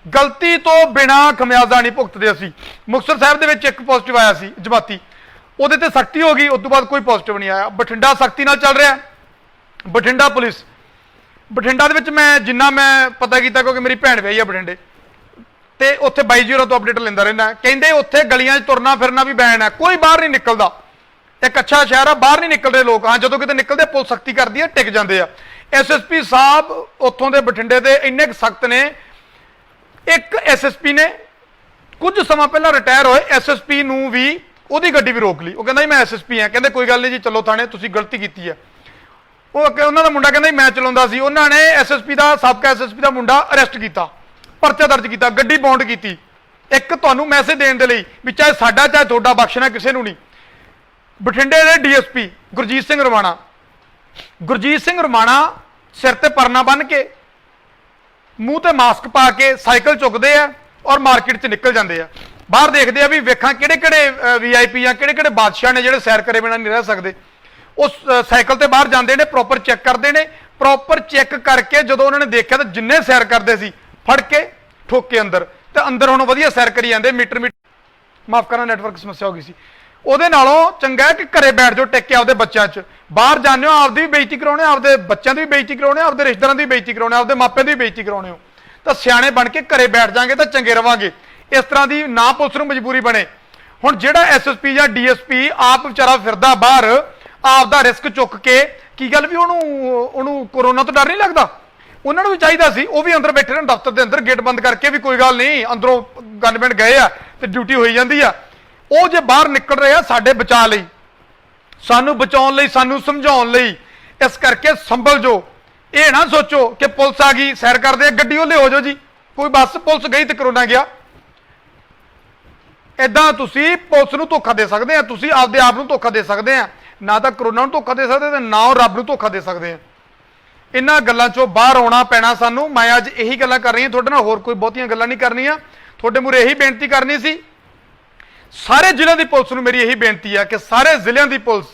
ਗਲਤੀ ਤੋਂ ਬਿਨਾਂ ਖਮਿਆਜ਼ਾ ਨਹੀਂ ਭੁਗਤਦੇ ਅਸੀਂ। ਮੁਕਤਸਰ ਸਾਹਿਬ ਦੇ ਵਿੱਚ ਇੱਕ ਪੋਜ਼ਿਟਿਵ ਆਇਆ ਸੀ ਜਮਾਤੀ, ਉਹਦੇ ਤੇ ਸਖਤੀ ਹੋ ਗਈ। ਉਸ ਤੋਂ ਬਾਅਦ ਕੋਈ ਪੋਜ਼ਿਟਿਵ ਨਹੀਂ ਆਇਆ। ਬਠਿੰਡਾ ਸਖਤੀ ਨਾਲ ਚੱਲ ਰਿਹਾ। ਬਠਿੰਡਾ ਪੁਲਿਸ, ਬਠਿੰਡਾ ਦੇ ਵਿੱਚ ਜਿੰਨਾ ਮੈਂ ਪਤਾ ਕੀਤਾ, ਕਿਉਂਕਿ ਮੇਰੀ ਭੈਣ ਵਿਆਹੀ ਆ ਬਠਿੰਡੇ, ਤੇ ਉੱਥੇ 22 ਤੋਂ ਅਪਡੇਟ ਲੈਂਦਾ ਰਹਿੰਦਾ। ਕਹਿੰਦੇ ਉੱਥੇ ਗਲੀਆਂ 'ਚ ਤੁਰਨਾ ਫਿਰਨਾ ਵੀ ਬੈਨ ਹੈ, ਕੋਈ ਬਾਹਰ ਨਹੀਂ ਨਿਕਲਦਾ। ਇੱਕ ਅੱਛਾ ਸ਼ਹਿਰ ਆ, ਬਾਹਰ ਨਹੀਂ ਨਿਕਲਦੇ ਲੋਕ। ਹਾਂ, ਜਦੋਂ ਕਿਤੇ ਨਿਕਲਦੇ ਪੁਲਿਸ ਸਖਤੀ ਕਰਦੀ ਹੈ, ਟਿਕ ਜਾਂਦੇ ਆ। SSP ਸਾਹਿਬ ਉੱਥੋਂ ਦੇ ਬਠਿੰਡੇ ਦੇ ਇੰਨੇ ਕੁ ਸਖਤ ਨੇ। ਇੱਕ SSP ਨੇ ਕੁਝ ਸਮਾਂ ਪਹਿਲਾਂ ਰਿਟਾਇਰ ਹੋਏ SSP ਨੂੰ ਵੀ ਉਹਦੀ ਗੱਡੀ ਵੀ ਰੋਕ ਲਈ। ਉਹ ਕਹਿੰਦਾ ਜੀ ਮੈਂ SSP ਹਾਂ। ਕਹਿੰਦੇ ਕੋਈ ਗੱਲ ਨਹੀਂ ਜੀ, ਚਲੋ ਥਾਣੇ, ਤੁਸੀਂ ਗਲਤੀ ਕੀਤੀ ਹੈ। ਉਹਨਾਂ ਦਾ ਮੁੰਡਾ ਕਹਿੰਦਾ ਮੈਂ ਚਲਾਉਂਦਾ ਸੀ। ਉਹਨਾਂ ਨੇ SSP ਦਾ, ਸਾਬਕਾ SSP ਦਾ ਮੁੰਡਾ ਅਰੈਸਟ ਕੀਤਾ, ਪਰਚਾ ਦਰਜ ਕੀਤਾ, ਗੱਡੀ ਬੌਂਡ ਕੀਤੀ। ਇੱਕ ਤੁਹਾਨੂੰ ਮੈਸੇਜ ਦੇਣ ਦੇ ਲਈ ਵੀ ਚਾਹੇ ਸਾਡਾ ਚਾਹੇ ਤੁਹਾਡਾ, ਬਖਸ਼ਣਾ ਕਿਸੇ ਨੂੰ ਨਹੀਂ। ਬਠਿੰਡੇ ਦੇ DSP ਗੁਰਜੀਤ ਸਿੰਘ ਰਮਾਣਾ ਸਿਰ ਤੇ ਪਰਨਾ ਬੰਨ ਕੇ, ਮੂੰਹ ਤੇ ਮਾਸਕ ਪਾ ਕੇ ਸਾਈਕਲ ਚੁੱਕਦੇ ਆ ਔਰ ਮਾਰਕੀਟ 'ਚ ਨਿਕਲ ਜਾਂਦੇ ਆ। ਬਾਹਰ ਦੇਖਦੇ ਆ ਵੀ ਵੇਖਾਂ ਕਿਹੜੇ VIP ਜਾਂ ਕਿਹੜੇ ਬਾਦਸ਼ਾਹ ਨੇ ਜਿਹੜੇ ਸੈਰ ਕਰੇ ਬਿਨਾਂ ਨਹੀਂ ਰਹਿ ਸਕਦੇ। ਉਸ ਸਾਈਕਲ ਤੇ ਬਾਹਰ ਜਾਂਦੇ ਨੇ, ਪ੍ਰੋਪਰ ਚੈੱਕ ਕਰਦੇ ਨੇ। ਪ੍ਰੋਪਰ ਚੈੱਕ ਕਰਕੇ ਜਦੋਂ ਉਹਨਾਂ ਨੇ ਦੇਖਿਆ ਤਾਂ ਜਿੰਨੇ ਸੈਰ ਕਰਦੇ ਸੀ ਫੜ ਕੇ ਠੋਕ ਕੇ ਅੰਦਰ, ਤੇ ਅੰਦਰ ਹੁਣ ਵਧੀਆ ਸੈਰ ਕਰੀ ਜਾਂਦੇ। ਮੀਟਰ ਮਾਫ ਕਰਨਾ, ਨੈਟਵਰਕ ਸਮੱਸਿਆ ਹੋ ਗਈ ਸੀ। ਉਹਦੇ ਨਾਲੋਂ ਚੰਗਾ ਹੈ ਕਿ ਘਰੇ ਬੈਠ ਜਾਓ ਟਿਕ ਕੇ ਆਪਦੇ ਬੱਚਿਆਂ 'ਚ। ਬਾਹਰ ਜਾਂਦੇ ਹੋ, ਆਪਦੀ ਵੀ ਬੇਇੱਜ਼ਤੀ ਕਰਾਉਣੇ, ਆਪਦੇ ਬੱਚਿਆਂ ਦੀ ਵੀ ਬੇਇੱਜ਼ਤੀ ਕਰਾਉਣੇ, ਆਪਦੇ ਰਿਸ਼ਤੇਦਾਰਾਂ ਦੀ ਵੀ ਬੇਇੱਜ਼ਤੀ ਕਰਾਉਣੇ, ਆਪਦੇ ਮਾਪਿਆਂ ਦੀ ਵੀ ਬੇਇੱਜ਼ਤੀ ਕਰਾਉਣੇ ਹੋ। ਤਾਂ ਸਿਆਣੇ ਬਣ ਕੇ ਘਰੇ ਬੈਠ ਜਾਾਂਗੇ ਤਾਂ ਚੰਗੇ ਰਵਾਂਗੇ। ਇਸ ਤਰ੍ਹਾਂ ਦੀ ਨਾ ਪੁਲਿਸ ਨੂੰ ਮਜਬੂਰੀ ਬਣੇ। ਹੁਣ ਜਿਹੜਾ SSP ਜਾਂ DSP ਆਪ ਵਿਚਾਰਾ ਫਿਰਦਾ ਬਾਹਰ, ਆਪਦਾ ਰਿਸਕ ਚੁੱਕ ਕੇ, ਕੀ ਗੱਲ ਵੀ ਉਹਨੂੰ ਕੋਰੋਨਾ ਤੋਂ ਡਰ ਨਹੀਂ ਲੱਗਦਾ? ਉਹਨਾਂ ਨੂੰ ਵੀ ਚਾਹੀਦਾ ਸੀ ਉਹ ਵੀ ਅੰਦਰ ਬੈਠੇ ਰਹਿਣ, ਦਫ਼ਤਰ ਦੇ ਅੰਦਰ ਗੇਟ ਬੰਦ ਕਰਕੇ, ਵੀ ਕੋਈ ਗੱਲ ਨਹੀਂ, ਅੰਦਰੋਂ ਗਨਮੈਨ ਗਏ ਆ ਤੇ ਡਿਊਟੀ ਹੋਈ ਜਾਂਦੀ ਆ। ਉਹ ਜੇ ਬਾਹਰ ਨਿਕਲ ਰਹੇ ਆ ਸਾਡੇ ਬਚਾਅ ਲਈ, ਸਾਨੂੰ ਬਚਾਉਣ ਲਈ, ਸਾਨੂੰ ਸਮਝਾਉਣ ਲਈ। ਇਸ ਕਰਕੇ ਸੰਭਲ ਜੋ। ਇਹ ਨਾ ਸੋਚੋ ਕਿ ਪੁਲਿਸ ਆ ਗਈ, ਸੈਰ ਕਰਦੇ ਆ, ਗੱਡੀ ਉਹਲੇ ਹੋ ਜਾਓ ਜੀ। ਕੋਈ ਬੱਸ ਪੁਲਿਸ ਗਈ ਤੇ ਕਰੋਨਾ ਗਿਆ। ਏਦਾਂ ਤੁਸੀਂ ਪੁਲਿਸ ਨੂੰ ਧੋਖਾ ਦੇ ਸਕਦੇ ਆ, ਤੁਸੀਂ ਆਪਦੇ ਆਪ ਨੂੰ ਧੋਖਾ ਦੇ ਸਕਦੇ ਆ। ਨਾ ਤਾਂ ਕਰੋਨਾ ਨੂੰ ਧੋਖਾ ਦੇ ਸਕਦੇ ਤੇ ਨਾ ਉਹ ਰੱਬ ਨੂੰ ਧੋਖਾ ਦੇ ਸਕਦੇ ਆ। ਇਹਨਾਂ ਗੱਲਾਂ ਚੋਂ ਬਾਹਰ ਆਉਣਾ ਪੈਣਾ ਸਾਨੂੰ। ਮੈਂ ਅੱਜ ਇਹੀ ਗੱਲਾਂ ਕਰ ਰਹੀ ਹਾਂ ਤੁਹਾਡੇ ਨਾਲ, ਹੋਰ ਕੋਈ ਬਹੁਤੀਆਂ ਗੱਲਾਂ ਨਹੀਂ ਕਰਨੀਆਂ। ਤੁਹਾਡੇ ਮੂਹਰੇ ਇਹੀ ਬੇਨਤੀ ਕਰਨੀ ਸੀ। ਸਾਰੇ ਜ਼ਿਲ੍ਹਿਆਂ ਦੀ ਪੁਲਿਸ ਨੂੰ ਮੇਰੀ ਇਹੀ ਬੇਨਤੀ ਹੈ ਕਿ ਸਾਰੇ ਜ਼ਿਲ੍ਹਿਆਂ ਦੀ ਪੁਲਿਸ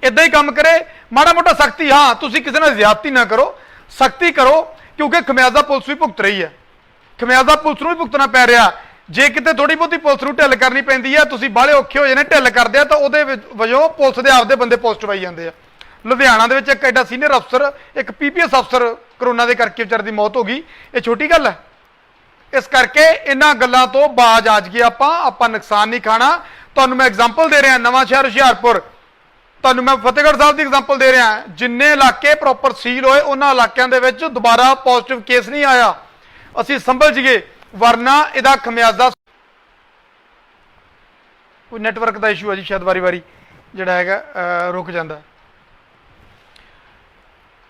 ਇਦਾਂ ਹੀ ਕੰਮ ਕਰੇ। ਮਾੜਾ ਮੋਟਾ ਸਖਤੀ, ਹਾਂ, ਤੁਸੀਂ ਕਿਸੇ ਨਾਲ ਜ਼ਿਆਦਤੀ ਨਾ ਕਰੋ, ਸਖਤੀ ਕਰੋ, ਕਿਉਂਕਿ ਖਮਿਆਜ਼ਾ ਪੁਲਿਸ ਵੀ ਭੁਗਤ ਰਹੀ ਹੈ। ਖਮਿਆਜ਼ਾ ਪੁਲਿਸ ਨੂੰ ਵੀ ਭੁਗਤਣਾ ਪੈ ਰਿਹਾ। ਜੇ ਕਿਤੇ ਥੋੜੀ ਬਹੁਤੀ ਪੁਲਿਸ ਨੂੰ ਢਿੱਲ ਕਰਨੀ ਪੈਂਦੀ ਹੈ, ਤੁਸੀਂ ਬਾਹਲੇ ਔਖੇ ਹੋ ਜਾਣੇ, ਢਿੱਲ ਕਰਦੇ ਆ, ਤਾਂ ਉਹਦੇ ਵਜੋਂ ਪੁਲਿਸ ਦੇ ਆਪਦੇ ਬੰਦੇ ਪੋਸਟਿਵ ਆਈ ਜਾਂਦੇ ਆ। ਲੁਧਿਆਣਾ ਦੇ ਵਿੱਚ ਇੱਕ ਐਡਾ ਸੀਨੀਅਰ ਅਫਸਰ, ਇੱਕ PPS ਅਫਸਰ ਕਰੋਨਾ ਦੇ ਕਰਕੇ ਵਿਚਾਰੇ ਦੀ ਮੌਤ ਹੋ ਗਈ। ਇਹ ਛੋਟੀ ਗੱਲ ਹੈ? ਇਸ ਕਰਕੇ ਇਹਨਾਂ ਗੱਲਾਂ ਤੋਂ ਬਾਜ਼ ਆ ਜਾਈਏ। ਆਪਾਂ ਨੁਕਸਾਨ ਨਹੀਂ ਖਾਣਾ। ਤੁਹਾਨੂੰ ਮੈਂ ਐਗਜ਼ਾਮਪਲ ਦੇ ਰਿਹਾ, ਨਵਾਂ ਸ਼ਹਿਰ ਹੁਸ਼ਿਆਰਪੁਰ, ਤੁਹਾਨੂੰ ਮੈਂ ਫਤਿਹਗੜ੍ਹ ਸਾਹਿਬ ਦੀ ਐਗਜ਼ਾਮਪਲ ਦੇ ਰਿਹਾ। ਜਿੰਨੇ ਇਲਾਕੇ ਪ੍ਰੋਪਰ ਸੀਲ ਹੋਏ, ਉਹਨਾਂ ਇਲਾਕਿਆਂ ਦੇ ਵਿੱਚ ਦੁਬਾਰਾ ਪੋਜ਼ਿਟਿਵ ਕੇਸ ਨਹੀਂ ਆਇਆ। ਅਸੀਂ ਸੰਭਲ ਜਾਈਏ, ਵਰਨਾ ਇਹਦਾ ਖਮਿਆਜ਼ਾ ਕੋਈ ਨੈਟਵਰਕ ਦਾ ਇਸ਼ੂ ਹੈ ਜੀ, ਸ਼ਾਇਦ ਵਾਰੀ ਜਿਹੜਾ ਹੈਗਾ ਰੁਕ ਜਾਂਦਾ।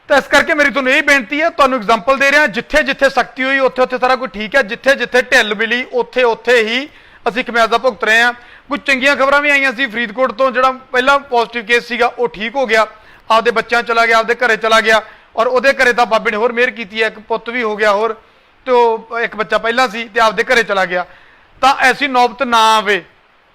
ਤਾਂ ਇਸ ਕਰਕੇ ਮੇਰੀ ਤੁਹਾਨੂੰ ਇਹ ਬੇਨਤੀ ਹੈ, ਤੁਹਾਨੂੰ ਐਗਜ਼ਾਮਪਲ ਦੇ ਰਿਹਾ, ਜਿੱਥੇ ਜਿੱਥੇ ਸਖਤੀ ਹੋਈ ਉੱਥੇ ਉੱਥੇ ਸਾਰਾ ਕੁਝ ਠੀਕ ਹੈ, ਜਿੱਥੇ ਜਿੱਥੇ ਢਿੱਲ ਮਿਲੀ ਉੱਥੇ ਉੱਥੇ ਹੀ ਅਸੀਂ ਖਮਿਆਜ਼ਾ ਭੁਗਤ ਰਹੇ ਹਾਂ। ਕੁਝ ਚੰਗੀਆਂ ਖਬਰਾਂ ਵੀ ਆਈਆਂ ਸੀ, ਫਰੀਦਕੋਟ ਤੋਂ ਜਿਹੜਾ ਪਹਿਲਾ ਪੋਜ਼ਿਟਿਵ ਕੇਸ ਸੀਗਾ ਉਹ ਠੀਕ ਹੋ ਗਿਆ, ਆਪਦੇ ਬੱਚਿਆਂ ਚਲਾ ਗਿਆ, ਆਪਦੇ ਘਰੇ ਚਲਾ ਗਿਆ, ਔਰ ਉਹਦੇ ਘਰੇ ਤਾਂ ਬਾਬੇ ਨੇ ਹੋਰ ਮਿਹਰ ਕੀਤੀ ਹੈ, ਇੱਕ ਪੁੱਤ ਵੀ ਹੋ ਗਿਆ ਹੋਰ, ਤੇ ਉਹ ਇੱਕ ਬੱਚਾ ਪਹਿਲਾਂ ਸੀ ਤੇ ਆਪਦੇ ਘਰੇ ਚਲਾ ਗਿਆ। ਤਾਂ ਐਸੀ ਨੌਬਤ ਨਾ ਆਵੇ।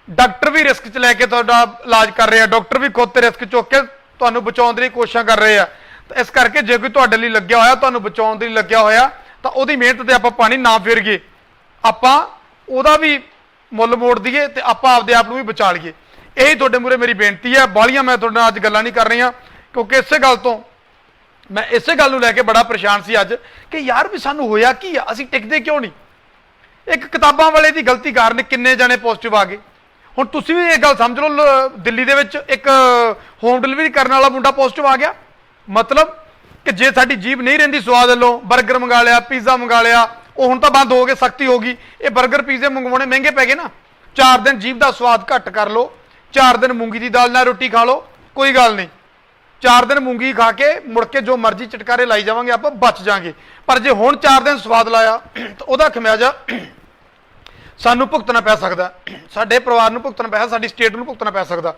ਡਾਕਟਰ ਵੀ ਰਿਸਕ 'ਚ ਲੈ ਕੇ ਤੁਹਾਡਾ ਇਲਾਜ ਕਰ ਰਹੇ ਆ, ਡਾਕਟਰ ਵੀ ਖੁਦ ਤੇ ਰਿਸਕ ਚੁੱਕ ਕੇ ਤੁਹਾਨੂੰ ਬਚਾਉਣ ਦੀ ਕੋਸ਼ਿਸ਼ਾਂ ਕਰ ਰਹੇ ਆ। ਤਾਂ ਇਸ ਕਰਕੇ ਜੇ ਕੋਈ ਤੁਹਾਡੇ ਲਈ ਲੱਗਿਆ ਹੋਇਆ, ਤੁਹਾਨੂੰ ਬਚਾਉਣ ਦੇ ਲਈ ਲੱਗਿਆ ਹੋਇਆ, ਤਾਂ ਉਹਦੀ ਮਿਹਨਤ ਤੇ ਆਪਾਂ ਪਾਣੀ ਨਾ ਫੇਰੀਏ, ਆਪਾਂ ਉਹਦਾ ਵੀ ਮੁੱਲ ਮੋੜ ਦਈਏ ਤੇ ਆਪਾਂ ਆਪਦੇ ਆਪ ਨੂੰ ਵੀ ਬਚਾ ਲਈਏ। ਇਹੀ ਤੁਹਾਡੇ ਮੂਹਰੇ ਮੇਰੀ ਬੇਨਤੀ ਹੈ। ਬਾਲੀਆਂ ਮੈਂ ਤੁਹਾਡੇ ਨਾਲ ਅੱਜ ਗੱਲਾਂ ਨਹੀਂ ਕਰ ਰਹੀਆਂ, ਕਿਉਂਕਿ ਇਸੇ ਗੱਲ ਤੋਂ ਮੈਂ ਇਸੇ ਗੱਲ ਨੂੰ ਲੈ ਕੇ ਬੜਾ ਪਰੇਸ਼ਾਨ ਸੀ ਅੱਜ ਕਿ ਯਾਰ ਵੀ ਸਾਨੂੰ ਹੋਇਆ ਕੀ ਆ, ਅਸੀਂ ਟਿਕਦੇ ਕਿਉਂ ਨਹੀਂ। ਇੱਕ ਕਿਤਾਬਾਂ ਵਾਲੇ ਦੀ ਗਲਤੀ ਕਾਰਨ ਕਿੰਨੇ ਜਣੇ ਪੋਜ਼ਿਟਿਵ ਆ ਗਏ। ਹੁਣ ਤੁਸੀਂ ਵੀ ਇਹ ਗੱਲ ਸਮਝ ਲਓ, ਦਿੱਲੀ ਦੇ ਵਿੱਚ ਇੱਕ ਹੋਮ ਡਿਲੀਵਰੀ ਕਰਨ ਵਾਲਾ ਮੁੰਡਾ ਪੋਜ਼ਿਟਿਵ ਆ ਗਿਆ। ਮਤਲਬ ਕਿ ਜੇ ਸਾਡੀ ਜੀਭ ਨਹੀਂ ਰਹਿੰਦੀ ਸਵਾਦ ਵੱਲੋਂ, ਬਰਗਰ ਮੰਗਾ ਲਿਆ, ਪੀਜ਼ਾ ਮੰਗਾ ਲਿਆ, ਉਹ ਹੁਣ ਤਾਂ ਬੰਦ ਹੋ ਗਏ, ਸਖਤੀ ਹੋ ਗਈ। ਇਹ ਬਰਗਰ ਪੀਜ਼ੇ ਮੰਗਵਾਉਣੇ ਮਹਿੰਗੇ ਪੈ ਗਏ ਨਾ। 4 ਦਿਨ ਜੀਭ ਦਾ ਸਵਾਦ ਘੱਟ ਕਰ ਲਓ, 4 ਦਿਨ ਮੂੰਗੀ ਦੀ ਦਾਲ ਨਾਲ ਰੋਟੀ ਖਾ ਲਓ, ਕੋਈ ਗੱਲ ਨਹੀਂ। 4 ਦਿਨ ਮੂੰਗੀ ਖਾ ਕੇ ਮੁੜ ਕੇ ਜੋ ਮਰਜ਼ੀ ਚਟਕਾਰੇ ਲਾਈ ਜਾਵਾਂਗੇ, ਆਪਾਂ ਬਚ ਜਾਾਂਗੇ। ਪਰ ਜੇ ਹੁਣ 4 ਦਿਨ ਸਵਾਦ ਲਾਇਆ ਤਾਂ ਉਹਦਾ ਖਮਿਆਜਾ ਸਾਨੂੰ ਭੁਗਤਣਾ ਪੈ ਸਕਦਾ, ਸਾਡੇ ਪਰਿਵਾਰ ਨੂੰ ਭੁਗਤਣਾ ਪੈ ਸਕਦਾ, ਸਾਡੀ ਸਟੇਟ ਨੂੰ ਭੁਗਤਣਾ ਪੈ ਸਕਦਾ।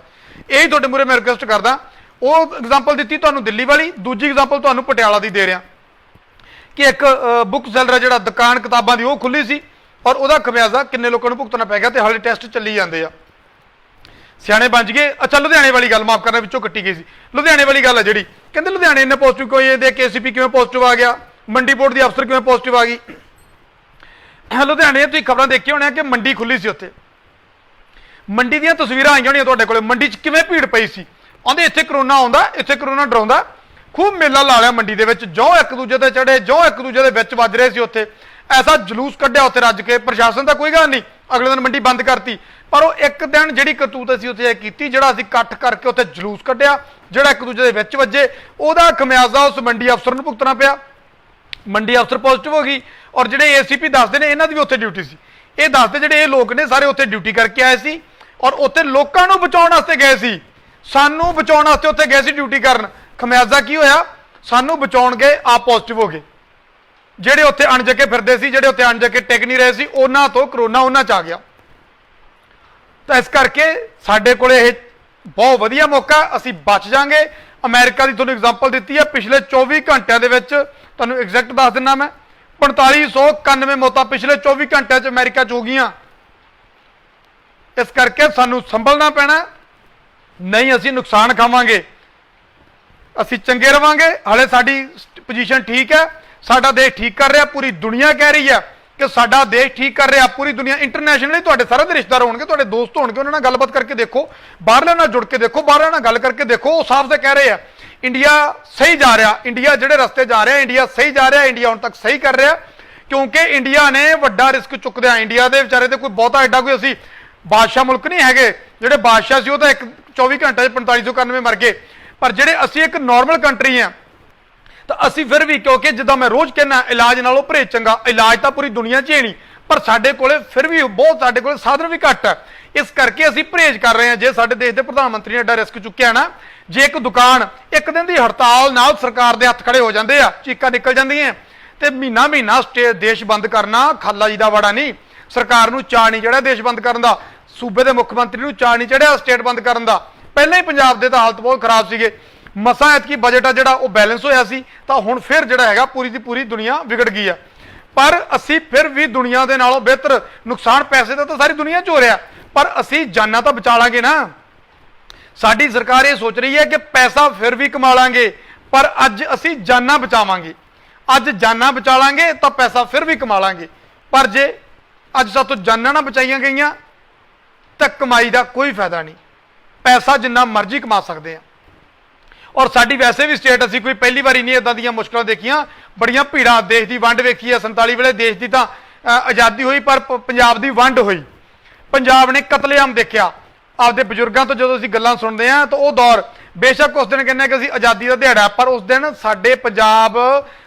ਇਹੀ ਤੁਹਾਡੇ ਮੂਹਰੇ ਮੈਂ ਰਿਕੁਐਸਟ ਕਰਦਾ। ਉਹ ਐਗਜ਼ਾਮਪਲ ਦਿੱਤੀ ਤੁਹਾਨੂੰ ਦਿੱਲੀ ਵਾਲੀ, ਦੂਜੀ ਐਗਜ਼ਾਮਪਲ ਤੁਹਾਨੂੰ ਪਟਿਆਲਾ ਦੀ ਦੇ ਰਿਹਾ ਕਿ ਇੱਕ ਬੁੱਕ ਸੈਲਰ ਜਿਹੜਾ ਦੁਕਾਨ ਕਿਤਾਬਾਂ ਦੀ ਉਹ ਖੁੱਲੀ ਸੀ, ਔਰ ਉਹਦਾ ਖਮਿਆਜ਼ਾ ਕਿੰਨੇ ਲੋਕਾਂ ਨੂੰ ਭੁਗਤਣਾ ਪੈ ਗਿਆ, ਤੇ ਹਾਲੇ ਟੈਸਟ ਚੱਲੀ ਜਾਂਦੇ ਆ। ਸਿਆਣੇ ਬਣ ਗਏ। ਅੱਛਾ, ਲੁਧਿਆਣੇ ਵਾਲੀ ਗੱਲ ਮਾਫ ਕਰਨਾ, ਵਿੱਚੋਂ ਕੱਟੀ ਗਈ ਸੀ। ਲੁਧਿਆਣੇ ਵਾਲੀ ਗੱਲ ਹੈ ਜਿਹੜੀ ਕਹਿੰਦੇ ਲੁਧਿਆਣੇ ਇੰਨੇ ਪੋਜ਼ਿਟਿਵ ਕੋਈ ਦੇ, KCP ਕਿਵੇਂ ਪੋਜ਼ਿਟਿਵ ਆ ਗਿਆ, ਮੰਡੀ ਬੋਰਡ ਦੀ ਅਫਸਰ ਕਿਵੇਂ ਪੋਜ਼ਿਟਿਵ ਆ ਗਈ। ਲੁਧਿਆਣੇ ਤੁਸੀਂ ਖਬਰਾਂ ਦੇਖੀ ਹੋਣੀਆਂ ਕਿ ਮੰਡੀ ਖੁੱਲੀ ਸੀ, ਉੱਥੇ ਮੰਡੀ ਦੀਆਂ ਤਸਵੀਰਾਂ ਆਈਆਂ ਹੋਣੀਆਂ ਤੁਹਾਡੇ ਕੋਲੇ, ਮੰਡੀ 'ਚ ਕਿਵੇਂ ਭੀੜ ਪਈ ਸੀ। ਆਉਂਦੇ ਇੱਥੇ ਕਰੋਨਾ ਆਉਂਦਾ, ਇੱਥੇ ਕਰੋਨਾ ਡਰਾਉਂਦਾ, ਖੂਬ ਮੇਲਾ ਲਾ ਲਿਆ ਮੰਡੀ ਦੇ ਵਿੱਚ, ਜੋ ਇੱਕ ਦੂਜੇ ਤੇ ਚੜੇ, ਜੋ ਇੱਕ ਦੂਜੇ ਦੇ ਵਿੱਚ ਵੱਜ ਰਹੇ ਸੀ। ਉੱਥੇ ਐਸਾ ਜਲੂਸ ਕੱਢਿਆ ਉੱਥੇ ਰੱਜ ਕੇ, ਪ੍ਰਸ਼ਾਸਨ ਦਾ ਕੋਈ ਗੱਲ ਨਹੀਂ, ਅਗਲੇ ਦਿਨ ਮੰਡੀ ਬੰਦ ਕਰਤੀ। ਪਰ ਉਹ ਇੱਕ ਦਿਨ ਜਿਹੜੀ ਕਰਤੂਤ ਅਸੀਂ ਉੱਥੇ ਕੀਤੀ, ਜਿਹੜਾ ਅਸੀਂ ਇਕੱਠ ਕਰਕੇ ਉੱਥੇ ਜਲੂਸ ਕੱਢਿਆ, ਜਿਹੜਾ ਇੱਕ ਦੂਜੇ ਦੇ ਵਿੱਚ ਵੱਜੇ, ਉਹਦਾ ਖਮਿਆਜ਼ਾ ਉਸ ਮੰਡੀ ਅਫਸਰ ਨੂੰ ਭੁਗਤਣਾ ਪਿਆ। ਮੰਡੀ ਅਫਸਰ ਪੋਜ਼ਿਟਿਵ ਹੋ ਗਈ, ਔਰ ਜਿਹੜੇ ACP ਦੱਸਦੇ ਨੇ ਇਹਨਾਂ ਦੀ ਵੀ ਉੱਥੇ ਡਿਊਟੀ ਸੀ। ਇਹ ਦੱਸਦੇ ਜਿਹੜੇ ਇਹ ਲੋਕ ਨੇ ਸਾਰੇ ਉੱਥੇ ਡਿਊਟੀ ਕਰਕੇ ਆਏ ਸੀ, ਔਰ ਉੱਥੇ ਲੋਕਾਂ ਨੂੰ ਬਚਾਉਣ ਵਾਸਤੇ ਗਏ ਸੀ, ਸਾਨੂੰ ਬਚਾਉਣ ਵਾਸਤੇ ਉੱਥੇ ਗਏ ਸੀ ਡਿਊਟੀ ਕਰਨ। ਖਮਿਆਜ਼ਾ ਕੀ ਹੋਇਆ, ਸਾਨੂੰ ਬਚਾਉਣ ਗਏ, ਆਪ ਪੋਜ਼ਿਟਿਵ ਹੋ ਗਏ। ਜਿਹੜੇ ਉੱਥੇ ਅਣਜਕੇ ਫਿਰਦੇ ਸੀ, ਜਿਹੜੇ ਉੱਥੇ ਅਣਜਕੇ ਟਿਕ ਨਹੀਂ ਰਹੇ ਸੀ, ਉਹਨਾਂ ਤੋਂ ਕਰੋਨਾ ਉਹਨਾਂ 'ਚ ਆ ਗਿਆ। ਤਾਂ ਇਸ ਕਰਕੇ ਸਾਡੇ ਕੋਲੇ ਇਹ ਬਹੁਤ ਵਧੀਆ ਮੌਕਾ, ਅਸੀਂ ਬਚ ਜਾਾਂਗੇ। ਅਮਰੀਕਾ ਦੀ ਤੁਹਾਨੂੰ ਐਗਜ਼ਾਮਪਲ ਦਿੱਤੀ ਹੈ, ਪਿਛਲੇ 24 ਘੰਟਿਆਂ ਦੇ ਵਿੱਚ ਤੁਹਾਨੂੰ ਐਗਜ਼ੈਕਟ ਦੱਸ ਦਿੰਦਾ ਮੈਂ, 4591 ਮੌਤਾਂ ਪਿਛਲੇ 24 ਘੰਟਿਆਂ 'ਚ ਅਮਰੀਕਾ 'ਚ ਹੋ ਗਈਆਂ। ਇਸ ਕਰਕੇ ਸਾਨੂੰ ਸੰਭਲਣਾ ਪੈਣਾ, ਨਹੀਂ ਅਸੀਂ ਨੁਕਸਾਨ ਖਾਵਾਂਗੇ। ਅਸੀਂ ਚੰਗੇ ਰਵਾਂਗੇ, ਹਾਲੇ ਸਾਡੀ ਪੋਜੀਸ਼ਨ ਠੀਕ ਹੈ, ਸਾਡਾ ਦੇਸ਼ ਠੀਕ ਕਰ ਰਿਹਾ, ਪੂਰੀ ਦੁਨੀਆ ਕਹਿ ਰਹੀ ਹੈ ਕਿ ਸਾਡਾ ਦੇਸ਼ ਠੀਕ ਕਰ ਰਿਹਾ। ਪੂਰੀ ਦੁਨੀਆ ਇੰਟਰਨੈਸ਼ਨਲੀ ਤੁਹਾਡੇ ਸਾਰੇ ਦੇ ਰਿਸ਼ਤੇਦਾਰ ਹੋਣਗੇ, ਤੁਹਾਡੇ ਦੋਸਤ ਹੋਣਗੇ, ਉਹਨਾਂ ਨਾਲ ਗੱਲਬਾਤ ਕਰਕੇ ਦੇਖੋ, ਬਾਹਰਲਿਆਂ ਨਾਲ ਜੁੜ ਕੇ ਦੇਖੋ, ਬਾਹਰਲਿਆਂ ਨਾਲ ਗੱਲ ਕਰਕੇ ਦੇਖੋ, ਉਹ ਸਾਫ਼ ਤੇ ਕਹਿ ਰਹੇ ਆ ਇੰਡੀਆ ਸਹੀ ਜਾ ਰਿਹਾ, ਇੰਡੀਆ ਜਿਹੜੇ ਰਸਤੇ ਜਾ ਰਿਹਾ, ਇੰਡੀਆ ਸਹੀ ਜਾ ਰਿਹਾ, ਇੰਡੀਆ ਹੁਣ ਤੱਕ ਸਹੀ ਕਰ ਰਿਹਾ। ਕਿਉਂਕਿ ਇੰਡੀਆ ਨੇ ਵੱਡਾ ਰਿਸਕ ਚੁੱਕਦਿਆਂ, ਇੰਡੀਆ ਦੇ ਵਿਚਾਰੇ ਤੇ ਕੋਈ ਬਹੁਤਾ ਐਡਾ ਕੋਈ ਅਸੀਂ ਬਾਦਸ਼ਾਹ ਮੁਲਕ ਨਹੀਂ ਹੈਗੇ। ਜਿਹੜੇ ਬਾਦਸ਼ਾਹ ਸੀ ਉਹ ਤਾਂ 24 ਘੰਟੇ 'ਚ 4591 ਮਰ ਗਏ, ਪਰ ਜਿਹੜੇ ਅਸੀਂ ਇੱਕ ਨਾਰਮਲ ਕੰਟਰੀ ਆ, ਤਾਂ ਅਸੀਂ ਫਿਰ ਵੀ, ਕਿਉਂਕਿ ਜਿੱਦਾਂ ਮੈਂ ਰੋਜ਼ ਕਹਿੰਦਾ ਇਲਾਜ ਨਾਲੋਂ ਪਰਹੇਜ਼ ਚੰਗਾ। ਇਲਾਜ ਤਾਂ ਪੂਰੀ ਦੁਨੀਆ 'ਚ ਹੀ ਨਹੀਂ, ਪਰ ਸਾਡੇ ਕੋਲੇ ਫਿਰ ਵੀ ਬਹੁਤ, ਸਾਡੇ ਕੋਲੇ ਸਾਧਨ ਵੀ ਘੱਟ ਹੈ। ਇਸ ਕਰਕੇ ਅਸੀਂ ਪਰਹੇਜ਼ ਕਰ ਰਹੇ ਹਾਂ। ਜੇ ਸਾਡੇ ਦੇਸ਼ ਦੇ ਪ੍ਰਧਾਨ ਮੰਤਰੀ ਨੇ ਐਡਾ ਰਿਸਕ ਚੁੱਕਿਆ ਨਾ, ਜੇ ਇੱਕ ਦੁਕਾਨ ਇੱਕ ਦਿਨ ਦੀ ਹੜਤਾਲ ਨਾਲ ਸਰਕਾਰ ਦੇ ਹੱਥ ਖੜੇ ਹੋ ਜਾਂਦੇ ਆ, ਚੀਕਾਂ ਨਿਕਲ ਜਾਂਦੀਆਂ, ਤੇ ਮਹੀਨਾ ਮਹੀਨਾ ਦੇਸ਼ ਬੰਦ ਕਰਨਾ ਖਾਲਾ ਜੀ ਦਾ ਵਾੜਾ ਨਹੀਂ। ਸਰਕਾਰ ਨੂੰ ਚਾਅ ਨਹੀਂ ਚੜਿਆ ਦੇਸ਼ ਬੰਦ ਕਰਨ ਦਾ, ਸੂਬੇ ਦੇ ਮੁੱਖ ਮੰਤਰੀ ਨੂੰ ਚਾਅ ਨਹੀਂ ਚੜਿਆ ਸਟੇਟ ਬੰਦ ਕਰਨ ਦਾ। ਪਹਿਲਾਂ ਹੀ ਪੰਜਾਬ ਦੇ ਤਾਂ ਹਾਲਤ ਬਹੁਤ ਖਰਾਬ ਸੀਗੇ, ਮਸਾਂ ਐਤਕੀ ਬਜਟ ਆ ਜਿਹੜਾ ਉਹ ਬੈਲੈਂਸ ਹੋਇਆ ਸੀ, ਤਾਂ ਹੁਣ ਫਿਰ ਜਿਹੜਾ ਹੈਗਾ ਪੂਰੀ ਦੀ ਪੂਰੀ ਦੁਨੀਆ ਵਿਗੜ ਗਈ ਆ। ਪਰ ਅਸੀਂ ਫਿਰ ਵੀ ਦੁਨੀਆ ਦੇ ਨਾਲੋਂ ਬਿਹਤਰ, ਨੁਕਸਾਨ ਪੈਸੇ ਦਾ ਤਾਂ ਸਾਰੀ ਦੁਨੀਆ 'ਚ ਹੋ ਰਿਹਾ, ਪਰ ਅਸੀਂ ਜਾਨਾਂ ਤਾਂ ਬਚਾ ਲਾਂਗੇ ਨਾ। ਸਾਡੀ ਸਰਕਾਰ ਇਹ ਸੋਚ ਰਹੀ ਹੈ ਕਿ ਪੈਸਾ ਫਿਰ ਵੀ ਕਮਾ ਲਾਂਗੇ, ਪਰ ਅੱਜ ਅਸੀਂ ਜਾਨਾਂ ਬਚਾਵਾਂਗੇ। ਅੱਜ ਜਾਨਾਂ ਬਚਾ ਲਾਂਗੇ ਤਾਂ ਪੈਸਾ ਫਿਰ ਵੀ ਕਮਾ ਲਾਂਗੇ। ਪਰ ਜੇ ਅੱਜ ਸਾਤੋਂ ਜਾਨਾਂ ਨਾ ਬਚਾਈਆਂ ਗਈਆਂ ਤਾਂ ਕਮਾਈ ਦਾ ਕੋਈ ਫਾਇਦਾ ਨਹੀਂ। ਪੈਸਾ ਜਿੰਨਾ ਮਰਜ਼ੀ ਕਮਾ ਸਕਦੇ ਆ, ਔਰ ਸਾਡੀ ਵੈਸੇ ਵੀ ਸਟੇਟ, ਅਸੀਂ ਕੋਈ ਪਹਿਲੀ ਵਾਰੀ ਨਹੀਂ ਇਦਾਂ ਦੀਆਂ ਮੁਸ਼ਕਲਾਂ ਦੇਖੀਆਂ, ਬੜੀਆਂ ਭੀੜਾਂ। ਦੇਸ਼ ਦੀ ਵੰਡ ਵੇਖੀ ਹੈ 47 ਵੇਲੇ, ਦੇਸ਼ ਦੀ ਤਾਂ ਆਜ਼ਾਦੀ ਹੋਈ, ਪਰ ਪੰਜਾਬ ਦੀ ਵੰਡ ਹੋਈ। ਪੰਜਾਬ ਨੇ ਕਤਲੇਆਮ ਦੇਖਿਆ। ਆਪਦੇ ਬਜ਼ੁਰਗਾਂ ਤੋਂ ਜਦੋਂ ਅਸੀਂ ਗੱਲਾਂ ਸੁਣਦੇ ਹਾਂ ਤਾਂ ਉਹ ਦੌਰ, ਬੇਸ਼ੱਕ ਉਸ ਦਿਨ ਕਹਿੰਦੇ ਕਿ ਅਸੀਂ ਆਜ਼ਾਦੀ ਦਾ ਦਿਹਾੜਾ, ਪਰ ਉਸ ਦਿਨ ਸਾਡੇ ਪੰਜਾਬ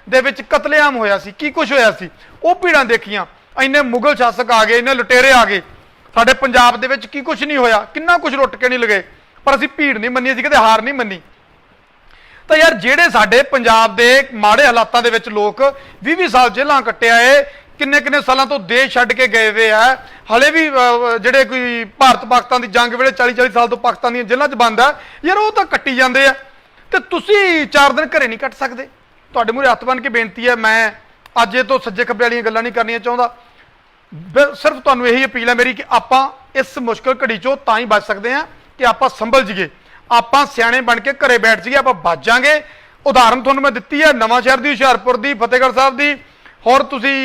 ਦੇ ਵਿੱਚ ਕਤਲੇਆਮ ਹੋਇਆ ਸੀ। ਕੀ ਕੁਝ ਹੋਇਆ ਸੀ, ਉਹ ਭੀੜਾਂ ਦੇਖੀਆਂ। ਇੰਨੇ ਮੁਗਲ ਸ਼ਾਸਕ ਆ ਗਏ, ਇੰਨੇ ਲੁਟੇਰੇ ਆ ਗਏ, ਸਾਡੇ ਪੰਜਾਬ ਦੇ ਵਿੱਚ ਕੀ ਕੁਝ ਨਹੀਂ ਹੋਇਆ, ਕਿੰਨਾ ਕੁਝ ਲੁੱਟ ਕੇ ਨਹੀਂ ਲਗੇ, ਪਰ ਅਸੀਂ ਭੀੜ ਨਹੀਂ ਮੰਨੀ, ਅਸੀਂ ਕਦੇ ਹਾਰ ਨਹੀਂ ਮੰਨੀ। ਤਾਂ ਯਾਰ ਜਿਹੜੇ ਸਾਡੇ ਪੰਜਾਬ ਦੇ ਮਾੜੇ ਹਾਲਾਤਾਂ ਦੇ ਵਿੱਚ ਲੋਕ 20-20 ਸਾਲ ਜੇਲ੍ਹਾਂ ਕੱਟਿਆ ਏ, ਕਿੰਨੇ ਸਾਲਾਂ ਤੋਂ ਦੇਸ਼ ਛੱਡ ਕੇ ਗਏ ਵੇ ਆ, ਹਲੇ ਵੀ ਜਿਹੜੇ ਕੋਈ ਭਾਰਤ ਪਾਕਿਸਤਾਨ ਦੀ ਜੰਗ ਵੇਲੇ 40-40 ਸਾਲ ਤੋਂ ਪਾਕਿਸਤਾਨ ਦੀਆਂ ਜੇਲ੍ਹਾਂ 'ਚ ਬੰਦ ਆ ਯਾਰ, ਉਹ ਤਾਂ ਕੱਟੀ ਜਾਂਦੇ ਆ ਤੇ ਤੁਸੀਂ 4 ਦਿਨ ਘਰੇ ਨਹੀਂ ਕੱਟ ਸਕਦੇ। ਤੁਹਾਡੇ ਮੂਹਰੇ ਹੱਥ ਬੰਨ੍ਹ ਕੇ ਬੇਨਤੀ ਹੈ, ਮੈਂ ਅੱਜ ਇਹ ਤੋਂ ਸੱਜੇ ਖੱਬੇ ਵਾਲੀਆਂ ਗੱਲਾਂ ਨਹੀਂ ਕਰਨੀਆਂ ਚਾਹੁੰਦਾ, ਸਿਰਫ ਤੁਹਾਨੂੰ ਇਹੀ ਅਪੀਲ ਹੈ ਮੇਰੀ ਕਿ ਆਪਾਂ ਇਸ ਮੁਸ਼ਕਲ ਘੜੀ 'ਚੋਂ ਤਾਂ ਹੀ ਬਚ ਸਕਦੇ ਹਾਂ ਕਿ ਆਪਾਂ ਸੰਭਲ ਜਾਈਏ, ਆਪਾਂ ਸਿਆਣੇ ਬਣ ਕੇ ਘਰੇ ਬੈਠ ਜਾਈਏ, ਆਪਾਂ ਬਚ ਜਾਾਂਗੇ। ਉਦਾਹਰਨ ਤੁਹਾਨੂੰ ਮੈਂ ਦਿੱਤੀ ਹੈ ਨਵਾਂ ਸ਼ਹਿਰ ਦੀ, ਹੁਸ਼ਿਆਰਪੁਰ ਦੀ, ਫਤਿਹਗੜ੍ਹ ਸਾਹਿਬ ਦੀ, ਹੋਰ ਤੁਸੀਂ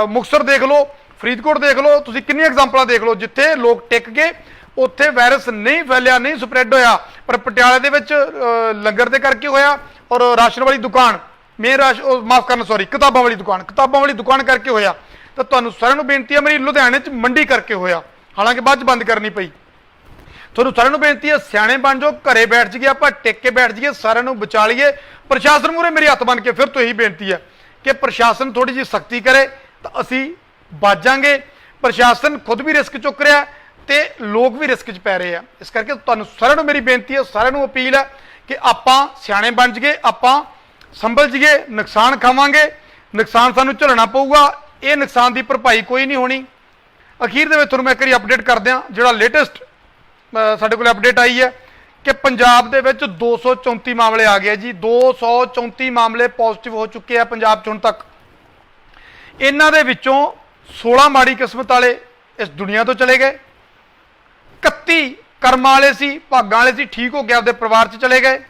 ਮੁਕਤਸਰ ਦੇਖ ਲਓ, ਫਰੀਦਕੋਟ ਦੇਖ ਲਓ, ਤੁਸੀਂ ਕਿੰਨੀਆਂ ਐਗਜ਼ਾਮਪਲਾਂ ਦੇਖ ਲਓ ਜਿੱਥੇ ਲੋਕ ਟਿਕ ਗਏ, ਉੱਥੇ ਵਾਇਰਸ ਨਹੀਂ ਫੈਲਿਆ, ਨਹੀਂ ਸਪਰੈਡ ਹੋਇਆ। ਪਰ ਪਟਿਆਲੇ ਦੇ ਵਿੱਚ ਲੰਗਰ ਦੇ ਕਰਕੇ ਹੋਇਆ, ਔਰ ਰਾਸ਼ਨ ਵਾਲੀ ਦੁਕਾਨ, ਮਾਫ ਕਰਨਾ ਸੌਰੀ, ਕਿਤਾਬਾਂ ਵਾਲੀ ਦੁਕਾਨ ਕਰਕੇ ਹੋਇਆ। ਤਾਂ ਤੁਹਾਨੂੰ ਸਾਰਿਆਂ ਨੂੰ ਬੇਨਤੀ ਹੈ ਮੇਰੀ, ਲੁਧਿਆਣੇ 'ਚ ਮੰਡੀ ਕਰਕੇ ਹੋਇਆ, ਹਾਲਾਂਕਿ ਬਾਅਦ 'ਚ ਬੰਦ ਕਰਨੀ ਪਈ। ਤੁਹਾਨੂੰ ਸਾਰਿਆਂ ਨੂੰ ਬੇਨਤੀ ਹੈ, ਸਿਆਣੇ ਬਣ ਜਾਓ, ਘਰੇ ਬੈਠ ਜਾਈਏ, ਆਪਾਂ ਟਿਕ ਕੇ ਬੈਠ ਜਾਈਏ, ਸਾਰਿਆਂ ਨੂੰ ਬਚਾ ਲਈਏ। ਪ੍ਰਸ਼ਾਸਨ ਮੂਹਰੇ ਮੇਰੀ ਹੱਥ ਬਣ ਕੇ ਫਿਰ ਤੋਂ ਇਹੀ ਬੇਨਤੀ ਹੈ ਕਿ ਪ੍ਰਸ਼ਾਸਨ ਥੋੜੀ ਜਿਹੀ ਸਖਤੀ ਕਰੇ ਤਾਂ ਅਸੀਂ ਬਚ ਜਾਾਂਗੇ। ਪ੍ਰਸ਼ਾਸਨ ਖੁਦ ਵੀ ਰਿਸਕ ਚੁੱਕ ਰਿਹਾ ਤੇ ਲੋਕ ਵੀ ਰਿਸਕ 'ਚ ਪੈ ਰਹੇ ਆ, ਇਸ ਕਰਕੇ ਤੁਹਾਨੂੰ ਸਾਰਿਆਂ ਨੂੰ ਮੇਰੀ ਬੇਨਤੀ ਹੈ, ਸਾਰਿਆਂ ਨੂੰ ਅਪੀਲ ਹੈ ਕਿ ਆਪਾਂ ਸਿਆਣੇ ਬਣ ਜਾਈਏ, ਆਪਾਂ ਸੰਭਲ ਜਾਈਏ। ਨੁਕਸਾਨ ਖਾਵਾਂਗੇ, ਨੁਕਸਾਨ ਸਾਨੂੰ ਝੱਲਣਾ ਪਊਗਾ, ਇਹ ਨੁਕਸਾਨ ਦੀ ਭਰਪਾਈ ਕੋਈ ਨਹੀਂ ਹੋਣੀ। ਅਖੀਰ ਦੇ ਵਿੱਚ ਤੁਹਾਨੂੰ ਮੈਂ ਇੱਕ ਵਾਰੀ ਅਪਡੇਟ ਕਰ ਦਿਆਂ, ਜਿਹੜਾ ਲੇਟੈਸਟ ਸਾਡੇ ਕੋਲ ਅਪਡੇਟ ਆਈ ਹੈ ਕਿ ਪੰਜਾਬ ਦੇ ਵਿੱਚ 234 ਮਾਮਲੇ ਆ ਗਏ ਜੀ, 234 ਮਾਮਲੇ ਪੋਜ਼ਿਟਿਵ ਹੋ ਚੁੱਕੇ ਆ ਪੰਜਾਬ 'ਚ ਹੁਣ ਤੱਕ। ਇਹਨਾਂ ਦੇ ਵਿੱਚੋਂ 16 ਮਾੜੀ ਕਿਸਮਤ ਵਾਲੇ ਇਸ ਦੁਨੀਆ ਤੋਂ ਚਲੇ ਗਏ, 31 ਕਰਮਾਂ ਵਾਲੇ ਸੀ, ਭਾਗਾਂ ਵਾਲੇ ਸੀ, ਠੀਕ ਹੋ ਕੇ ਆਪਦੇ ਪਰਿਵਾਰ 'ਚ ਚਲੇ ਗਏ।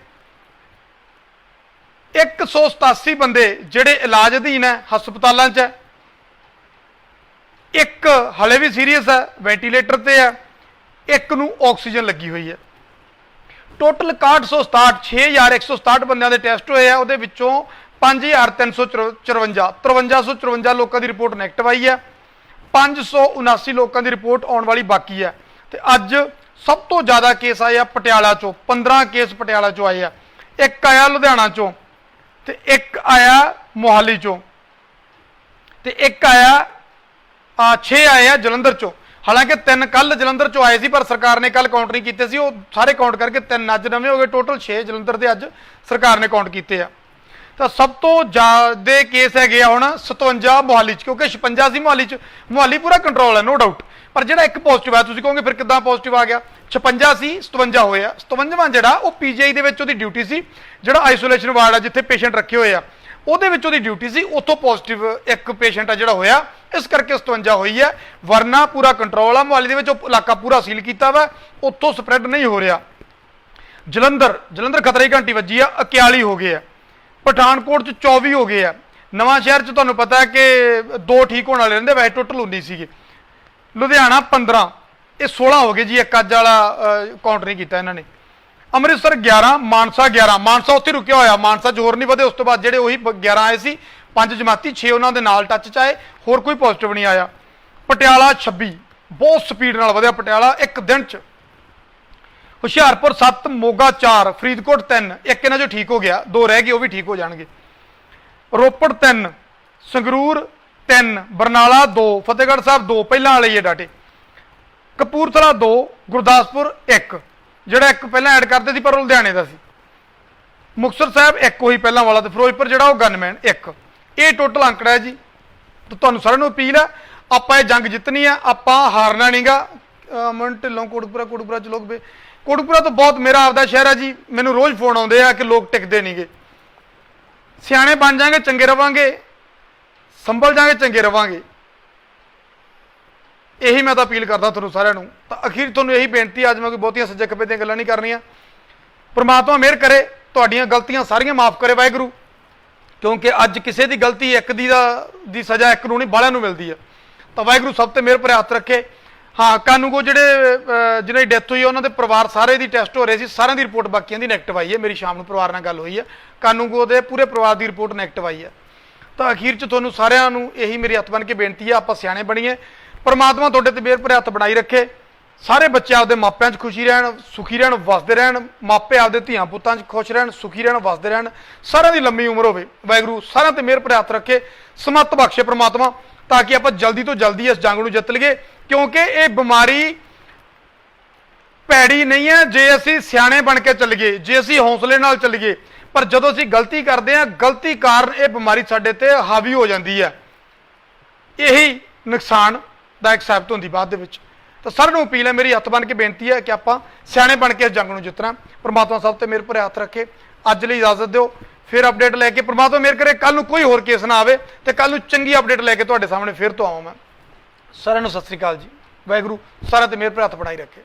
187 ਬੰਦੇ ਜਿਹੜੇ ਇਲਾਜ ਅਧੀਨ ਹੈ, ਹਸਪਤਾਲਾਂ 'ਚ ਹੈ, ਇੱਕ ਹਲੇ ਵੀ ਸੀਰੀਅਸ ਹੈ, ਵੈਂਟੀਲੇਟਰ ਤੇ ਹੈ, ਇੱਕ ਨੂੰ ਆਕਸੀਜਨ ਲੱਗੀ ਹੋਈ ਹੈ। ਟੋਟਲ 6167 ਬੰਦਿਆਂ ਦੇ ਟੈਸਟ ਹੋਏ ਆ, ਉਹਦੇ ਵਿੱਚੋਂ 5354 5354 ਲੋਕਾਂ ਦੀ ਰਿਪੋਰਟ ਨੈਗੇਟਿਵ ਆਈ ਹੈ, 579 ਲੋਕਾਂ ਦੀ ਰਿਪੋਰਟ ਆਉਣ ਵਾਲੀ ਬਾਕੀ ਹੈ। ਤੇ ਅੱਜ ਸਭ ਤੋਂ ਜ਼ਿਆਦਾ ਕੇਸ ਆਏ ਆ ਪਟਿਆਲਾ ਚੋਂ, 15 ਕੇਸ ਪਟਿਆਲਾ ਚੋਂ ਆਏ ਆ, ਇੱਕ ਆਇਆ ਲੁਧਿਆਣਾ ਚੋਂ, ਤੇ ਇੱਕ ਆਇਆ ਮੋਹਾਲੀ ਚੋਂ, ਤੇ ਇੱਕ ਆਇਆ 6 ਆਏ ਆ ਜਲੰਧਰ ਚੋਂ। ਹਾਲਾਂਕਿ 3 ਕੱਲ ਜਲੰਧਰ ਚੋਂ ਆਏ ਸੀ, ਪਰ ਸਰਕਾਰ ਨੇ ਕੱਲ ਕਾਊਂਟ ਨਹੀਂ ਕੀਤੇ ਸੀ, ਉਹ ਸਾਰੇ ਕਾਊਂਟ ਕਰਕੇ 3 ਅੱਜ ਨਵੇਂ ਹੋ ਗਏ, ਟੋਟਲ 6 ਜਲੰਧਰ ਦੇ ਅੱਜ ਸਰਕਾਰ ਨੇ ਕਾਊਂਟ ਕੀਤੇ ਆ। ਤਾਂ ਸਭ ਤੋਂ ਜ਼ਿਆਦਾ ਕੇਸ ਹੈਗੇ ਆ ਹੁਣ 57 ਮੋਹਾਲੀ 'ਚ, ਕਿਉਂਕਿ 56 ਸੀ ਮੋਹਾਲੀ 'ਚ, ਮੋਹਾਲੀ ਪੂਰਾ ਕੰਟਰੋਲ ਹੈ ਨੋ ਡਾਊਟ, ਪਰ ਜਿਹੜਾ ਇੱਕ ਪੋਜ਼ਿਟਿਵ ਹੈ, ਤੁਸੀਂ ਕਹੋਗੇ ਫਿਰ ਕਿੱਦਾਂ ਪੋਜ਼ਿਟਿਵ ਆ ਗਿਆ, 56 ਸੀ 57 ਹੋਏ ਆ। 57ਵਾਂ ਜਿਹੜਾ ਉਹ ਪੀਜੀਆਈ ਦੇ ਵਿੱਚ ਉਹਦੀ ਡਿਊਟੀ ਸੀ, ਜਿਹੜਾ ਆਈਸੋਲੇਸ਼ਨ ਵਾਰਡ ਆ ਜਿੱਥੇ ਪੇਸ਼ੈਂਟ ਰੱਖੇ ਹੋਏ ਆ, ਉਹਦੇ ਵਿੱਚ ਉਹਦੀ ਡਿਊਟੀ ਸੀ, ਉੱਥੋਂ ਪੋਜ਼ਿਟਿਵ ਇੱਕ ਪੇਸ਼ੈਂਟ ਆ ਜਿਹੜਾ ਹੋਇਆ, ਇਸ ਕਰਕੇ 57 ਹੋਈ ਹੈ। ਵਰਨਾ ਪੂਰਾ ਕੰਟਰੋਲ ਆ ਮੋਹਾਲੀ ਦੇ ਵਿੱਚ, ਉਹ ਇਲਾਕਾ ਪੂਰਾ ਸੀਲ ਕੀਤਾ ਵਾ, ਉੱਥੋਂ ਸਪਰੈਡ ਨਹੀਂ ਹੋ ਰਿਹਾ। ਜਲੰਧਰ ਖਤਰੇ ਦੀ ਘੰਟੀ ਵੱਜੀ ਆ, 41 ਹੋ ਗਏ ਆ, ਪਠਾਨਕੋਟ 'ਚ 24 ਹੋ ਗਏ ਆ, ਨਵਾਂ ਸ਼ਹਿਰ 'ਚ ਤੁਹਾਨੂੰ ਪਤਾ ਹੈ ਕਿ 2 ਠੀਕ ਹੋਣ ਵਾਲੇ ਰਹਿੰਦੇ, ਵੈਸੇ ਟੋਟਲ 19 ਸੀਗੇ, ਲੁਧਿਆਣਾ 15, ਇਹ 16 ਹੋ ਗਏ ਜੀ, ਇੱਕ ਅੱਜ ਵਾਲਾ ਕਾਊਂਟ ਨਹੀਂ ਕੀਤਾ ਇਹਨਾਂ ਨੇ। ਅੰਮ੍ਰਿਤਸਰ 11, ਮਾਨਸਾ 11, ਮਾਨਸਾ ਉੱਥੇ ਰੁਕਿਆ ਹੋਇਆ, ਮਾਨਸਾ 'ਚ ਹੋਰ ਨਹੀਂ ਵਧੇ, ਉਸ ਤੋਂ ਬਾਅਦ ਜਿਹੜੇ ਉਹੀ 11 ਆਏ ਸੀ, 5 ਜਮਾਤੀ, 6 ਉਹਨਾਂ ਦੇ ਨਾਲ ਟੱਚ 'ਚ ਆਏ, ਹੋਰ ਕੋਈ ਪੋਜ਼ਿਟਿਵ ਨਹੀਂ ਆਇਆ। ਪਟਿਆਲਾ 26, ਬਹੁਤ ਸਪੀਡ ਨਾਲ ਵਧਿਆ ਪਟਿਆਲਾ ਇੱਕ ਦਿਨ 'ਚ। ਹੁਸ਼ਿਆਰਪੁਰ 7, ਮੋਗਾ 4, ਫਰੀਦਕੋਟ 3, ਇੱਕ ਇਹਨਾਂ 'ਚੋਂ ਠੀਕ ਹੋ ਗਿਆ, 2 ਰਹਿ ਗਏ, ਉਹ ਵੀ ਠੀਕ ਹੋ ਜਾਣਗੇ। ਰੋਪੜ 3, ਸੰਗਰੂਰ 3, ਬਰਨਾਲਾ 2, ਫਤਿਹਗੜ੍ਹ ਸਾਹਿਬ 2, ਪਹਿਲਾਂ ਵਾਲੇ ਹੀ ਡਾਟੇ, ਕਪੂਰਥਲਾ 2, ਗੁਰਦਾਸਪੁਰ 1, ਜਿਹੜਾ ਇੱਕ ਪਹਿਲਾਂ ਐਡ ਕਰਦੇ ਸੀ ਪਰ ਉਹ ਲੁਧਿਆਣੇ ਦਾ ਸੀ, ਮੁਕਤਸਰ ਸਾਹਿਬ 1 ਉਹੀ ਪਹਿਲਾਂ ਵਾਲਾ, ਤੇ ਫਿਰੋਜ਼ਪੁਰ ਜਿਹੜਾ ਉਹ ਗਨਮੈਨ 1। ਇਹ ਟੋਟਲ ਅੰਕੜਾ ਹੈ ਜੀ। ਤਾਂ ਤੁਹਾਨੂੰ ਸਾਰਿਆਂ ਨੂੰ ਅਪੀਲ ਹੈ, ਆਪਾਂ ਇਹ ਜੰਗ ਜਿੱਤਣੀ ਆ, ਆਪਾਂ ਹਾਰਨਾ ਨਹੀਂਗਾ। ਮਨ ਢਿੱਲੋਂ ਕੋਟਕਪੁਰਾ ਚ ਲੋਕ ਕੋਟਕਪੁਰਾ ਤੋਂ ਬਹੁਤ ਮੇਰਾ ਆਪਦਾ ਸ਼ਹਿਰ ਹੈ ਜੀ, ਮੈਨੂੰ ਰੋਜ਼ ਫੋਨ ਆਉਂਦੇ ਆ ਕਿ ਲੋਕ ਟਿਕਦੇ ਨਹੀਂਗੇ। ਸਿਆਣੇ ਬਣ ਜਾਾਂਗੇ, ਚੰਗੇ ਰਵਾਂਗੇ, ਸੰਭਲ ਜਾਾਂਗੇ, ਚੰਗੇ ਰਵਾਂਗੇ। ਇਹੀ ਮੈਂ ਤਾਂ ਅਪੀਲ ਕਰਦਾ ਤੁਹਾਨੂੰ ਸਾਰਿਆਂ ਨੂੰ। ਤਾਂ ਅਖੀਰ ਤੁਹਾਨੂੰ ਇਹੀ ਬੇਨਤੀ, ਅੱਜ ਮੈਂ ਕੋਈ ਬਹੁਤੀਆਂ ਸੱਜੇ ਖੱਬੇ ਦੀਆਂ ਗੱਲਾਂ ਨਹੀਂ ਕਰਨੀਆਂ। ਪ੍ਰਮਾਤਮਾ ਮਿਹਰ ਕਰੇ, ਤੁਹਾਡੀਆਂ ਗਲਤੀਆਂ ਸਾਰੀਆਂ ਮਾਫ ਕਰੇ ਵਾਹਿਗੁਰੂ, ਕਿਉਂਕਿ ਅੱਜ ਕਿਸੇ ਦੀ ਗਲਤੀ ਇੱਕ ਦੀ ਸਜ਼ਾ ਇੱਕ ਨੂੰ ਨਹੀਂ, ਬਾਹਲਿਆਂ ਨੂੰ ਮਿਲਦੀ ਹੈ। ਤਾਂ ਵਾਹਿਗੁਰੂ ਸਭ ਤੇ ਮਿਹਰ ਭਰੇ ਹੱਥ ਰੱਖੇ। ਹਾਂ, ਕਾਨੂੰਗੋ ਜਿਹੜੇ ਜਿਹਨਾਂ ਦੀ ਡੈਥ ਹੋਈ ਹੈ ਉਹਨਾਂ ਦੇ ਪਰਿਵਾਰ ਸਾਰੇ ਦੀ ਟੈਸਟ ਹੋ ਰਹੇ ਸੀ, ਸਾਰਿਆਂ ਦੀ ਰਿਪੋਰਟ ਬਾਕੀਆਂ ਦੀ ਨੈਗੇਟਿਵ ਆਈ ਹੈ। ਮੇਰੀ ਸ਼ਾਮ ਨੂੰ ਪਰਿਵਾਰ ਨਾਲ ਗੱਲ ਹੋਈ ਹੈ, ਕਾਨੂੰਗੋ ਦੇ ਪੂਰੇ ਪਰਿਵਾਰ ਦੀ ਰਿਪੋਰਟ ਨੈਗੇਟਿਵ ਆਈ ਹੈ। ਤਾਂ ਅਖੀਰ 'ਚ ਤੁਹਾਨੂੰ ਸਾਰਿਆਂ ਨੂੰ ਇਹੀ ਮੇਰੀ ਹੱਥ ਬਣ ਕੇ ਬੇਨਤੀ ਹੈ, ਆਪਾਂ ਸਿਆਣੇ ਬਣੀਏ, ਪਰਮਾਤਮਾ ਤੁਹਾਡੇ ਤੇ ਮਿਹਰ ਭਰੇ ਹੱਥ ਬਣਾਈ ਰੱਖੇ। ਸਾਰੇ ਬੱਚੇ ਆਪਦੇ ਮਾਪਿਆਂ 'ਚ ਖੁਸ਼ੀ ਰਹਿਣ, ਸੁਖੀ ਰਹਿਣ, ਵਸਦੇ ਰਹਿਣ, ਮਾਪੇ ਆਪਦੇ ਧੀਆਂ ਪੁੱਤਾਂ 'ਚ ਖੁਸ਼ ਰਹਿਣ, ਸੁਖੀ ਰਹਿਣ, ਵਸਦੇ ਰਹਿਣ, ਸਾਰਿਆਂ ਦੀ ਲੰਮੀ ਉਮਰ ਹੋਵੇ। ਵਾਹਿਗੁਰੂ ਸਾਰਿਆਂ ਤੇ ਮਿਹਰ ਭਰੇ ਹੱਥ ਰੱਖੇ, ਸਮੱਤ ਬਖਸ਼ੇ ਪ੍ਰਮਾਤਮਾ। ਤਾਂ ਕਿ ਆਪਾਂ ਜਲਦੀ ਤੋਂ ਜਲਦੀ ਇਸ ਜੰਗ ਨੂੰ ਜਿੱਤ ਲਈਏ, ਕਿਉਂਕਿ ਇਹ ਬਿਮਾਰੀ ਭੈੜੀ ਨਹੀਂ ਹੈ ਜੇ ਅਸੀਂ ਸਿਆਣੇ ਬਣ ਕੇ ਚੱਲੀਏ, ਜੇ ਅਸੀਂ ਹੌਸਲੇ ਨਾਲ ਚੱਲੀਏ। ਪਰ ਜਦੋਂ ਅਸੀਂ ਗਲਤੀ ਕਰਦੇ ਹਾਂ, ਗਲਤੀ ਕਾਰਨ ਇਹ ਬਿਮਾਰੀ ਸਾਡੇ ਤੇ ਹਾਵੀ ਹੋ ਜਾਂਦੀ ਹੈ। ਇਹੀ ਨੁਕਸਾਨਦਾਇਕ ਸਾਬਤ ਹੁੰਦੀ ਬਾਅਦ ਦੇ ਵਿੱਚ। ਤਾਂ ਸਾਰਿਆਂ ਨੂੰ ਅਪੀਲ ਹੈ, ਮੇਰੀ ਹੱਥ ਬਣ ਕੇ ਬੇਨਤੀ ਹੈ ਕਿ ਆਪਾਂ ਸਿਆਣੇ ਬਣ ਕੇ ਇਸ ਜੰਗ ਨੂੰ ਜਿੱਤਣਾ। ਪ੍ਰਮਾਤਮਾ ਸਭ ਤੇ ਮੇਰੇ ਭਰੇ ਹੱਥ ਰੱਖੇ। ਅੱਜ ਲਈ ਇਜਾਜ਼ਤ ਦਿਓ, ਫਿਰ ਅਪਡੇਟ ਲੈ ਕੇ ਪ੍ਰਮਾਤਮਾ ਮਿਹਰ ਕਰੇ ਕੱਲ ਨੂੰ ਕੋਈ ਹੋਰ ਕੇਸ ਨਾ ਆਵੇ ਤੇ ਕੱਲ ਨੂੰ ਚੰਗੀ ਅਪਡੇਟ ਲੈ ਕੇ ਤੁਹਾਡੇ ਸਾਹਮਣੇ ਫਿਰ ਤੋਂ ਆਵਾਂ ਮੈਂ। ਸਾਰਿਆਂ ਨੂੰ ਸਤਿ ਸ੍ਰੀ ਅਕਾਲ ਜੀ। ਵਾਹਿਗੁਰੂ ਸਾਰਿਆਂ ਤੇ ਮਿਹਰ ਭਰੇ ਹੱਥ ਬਣਾਈ ਰੱਖੇ।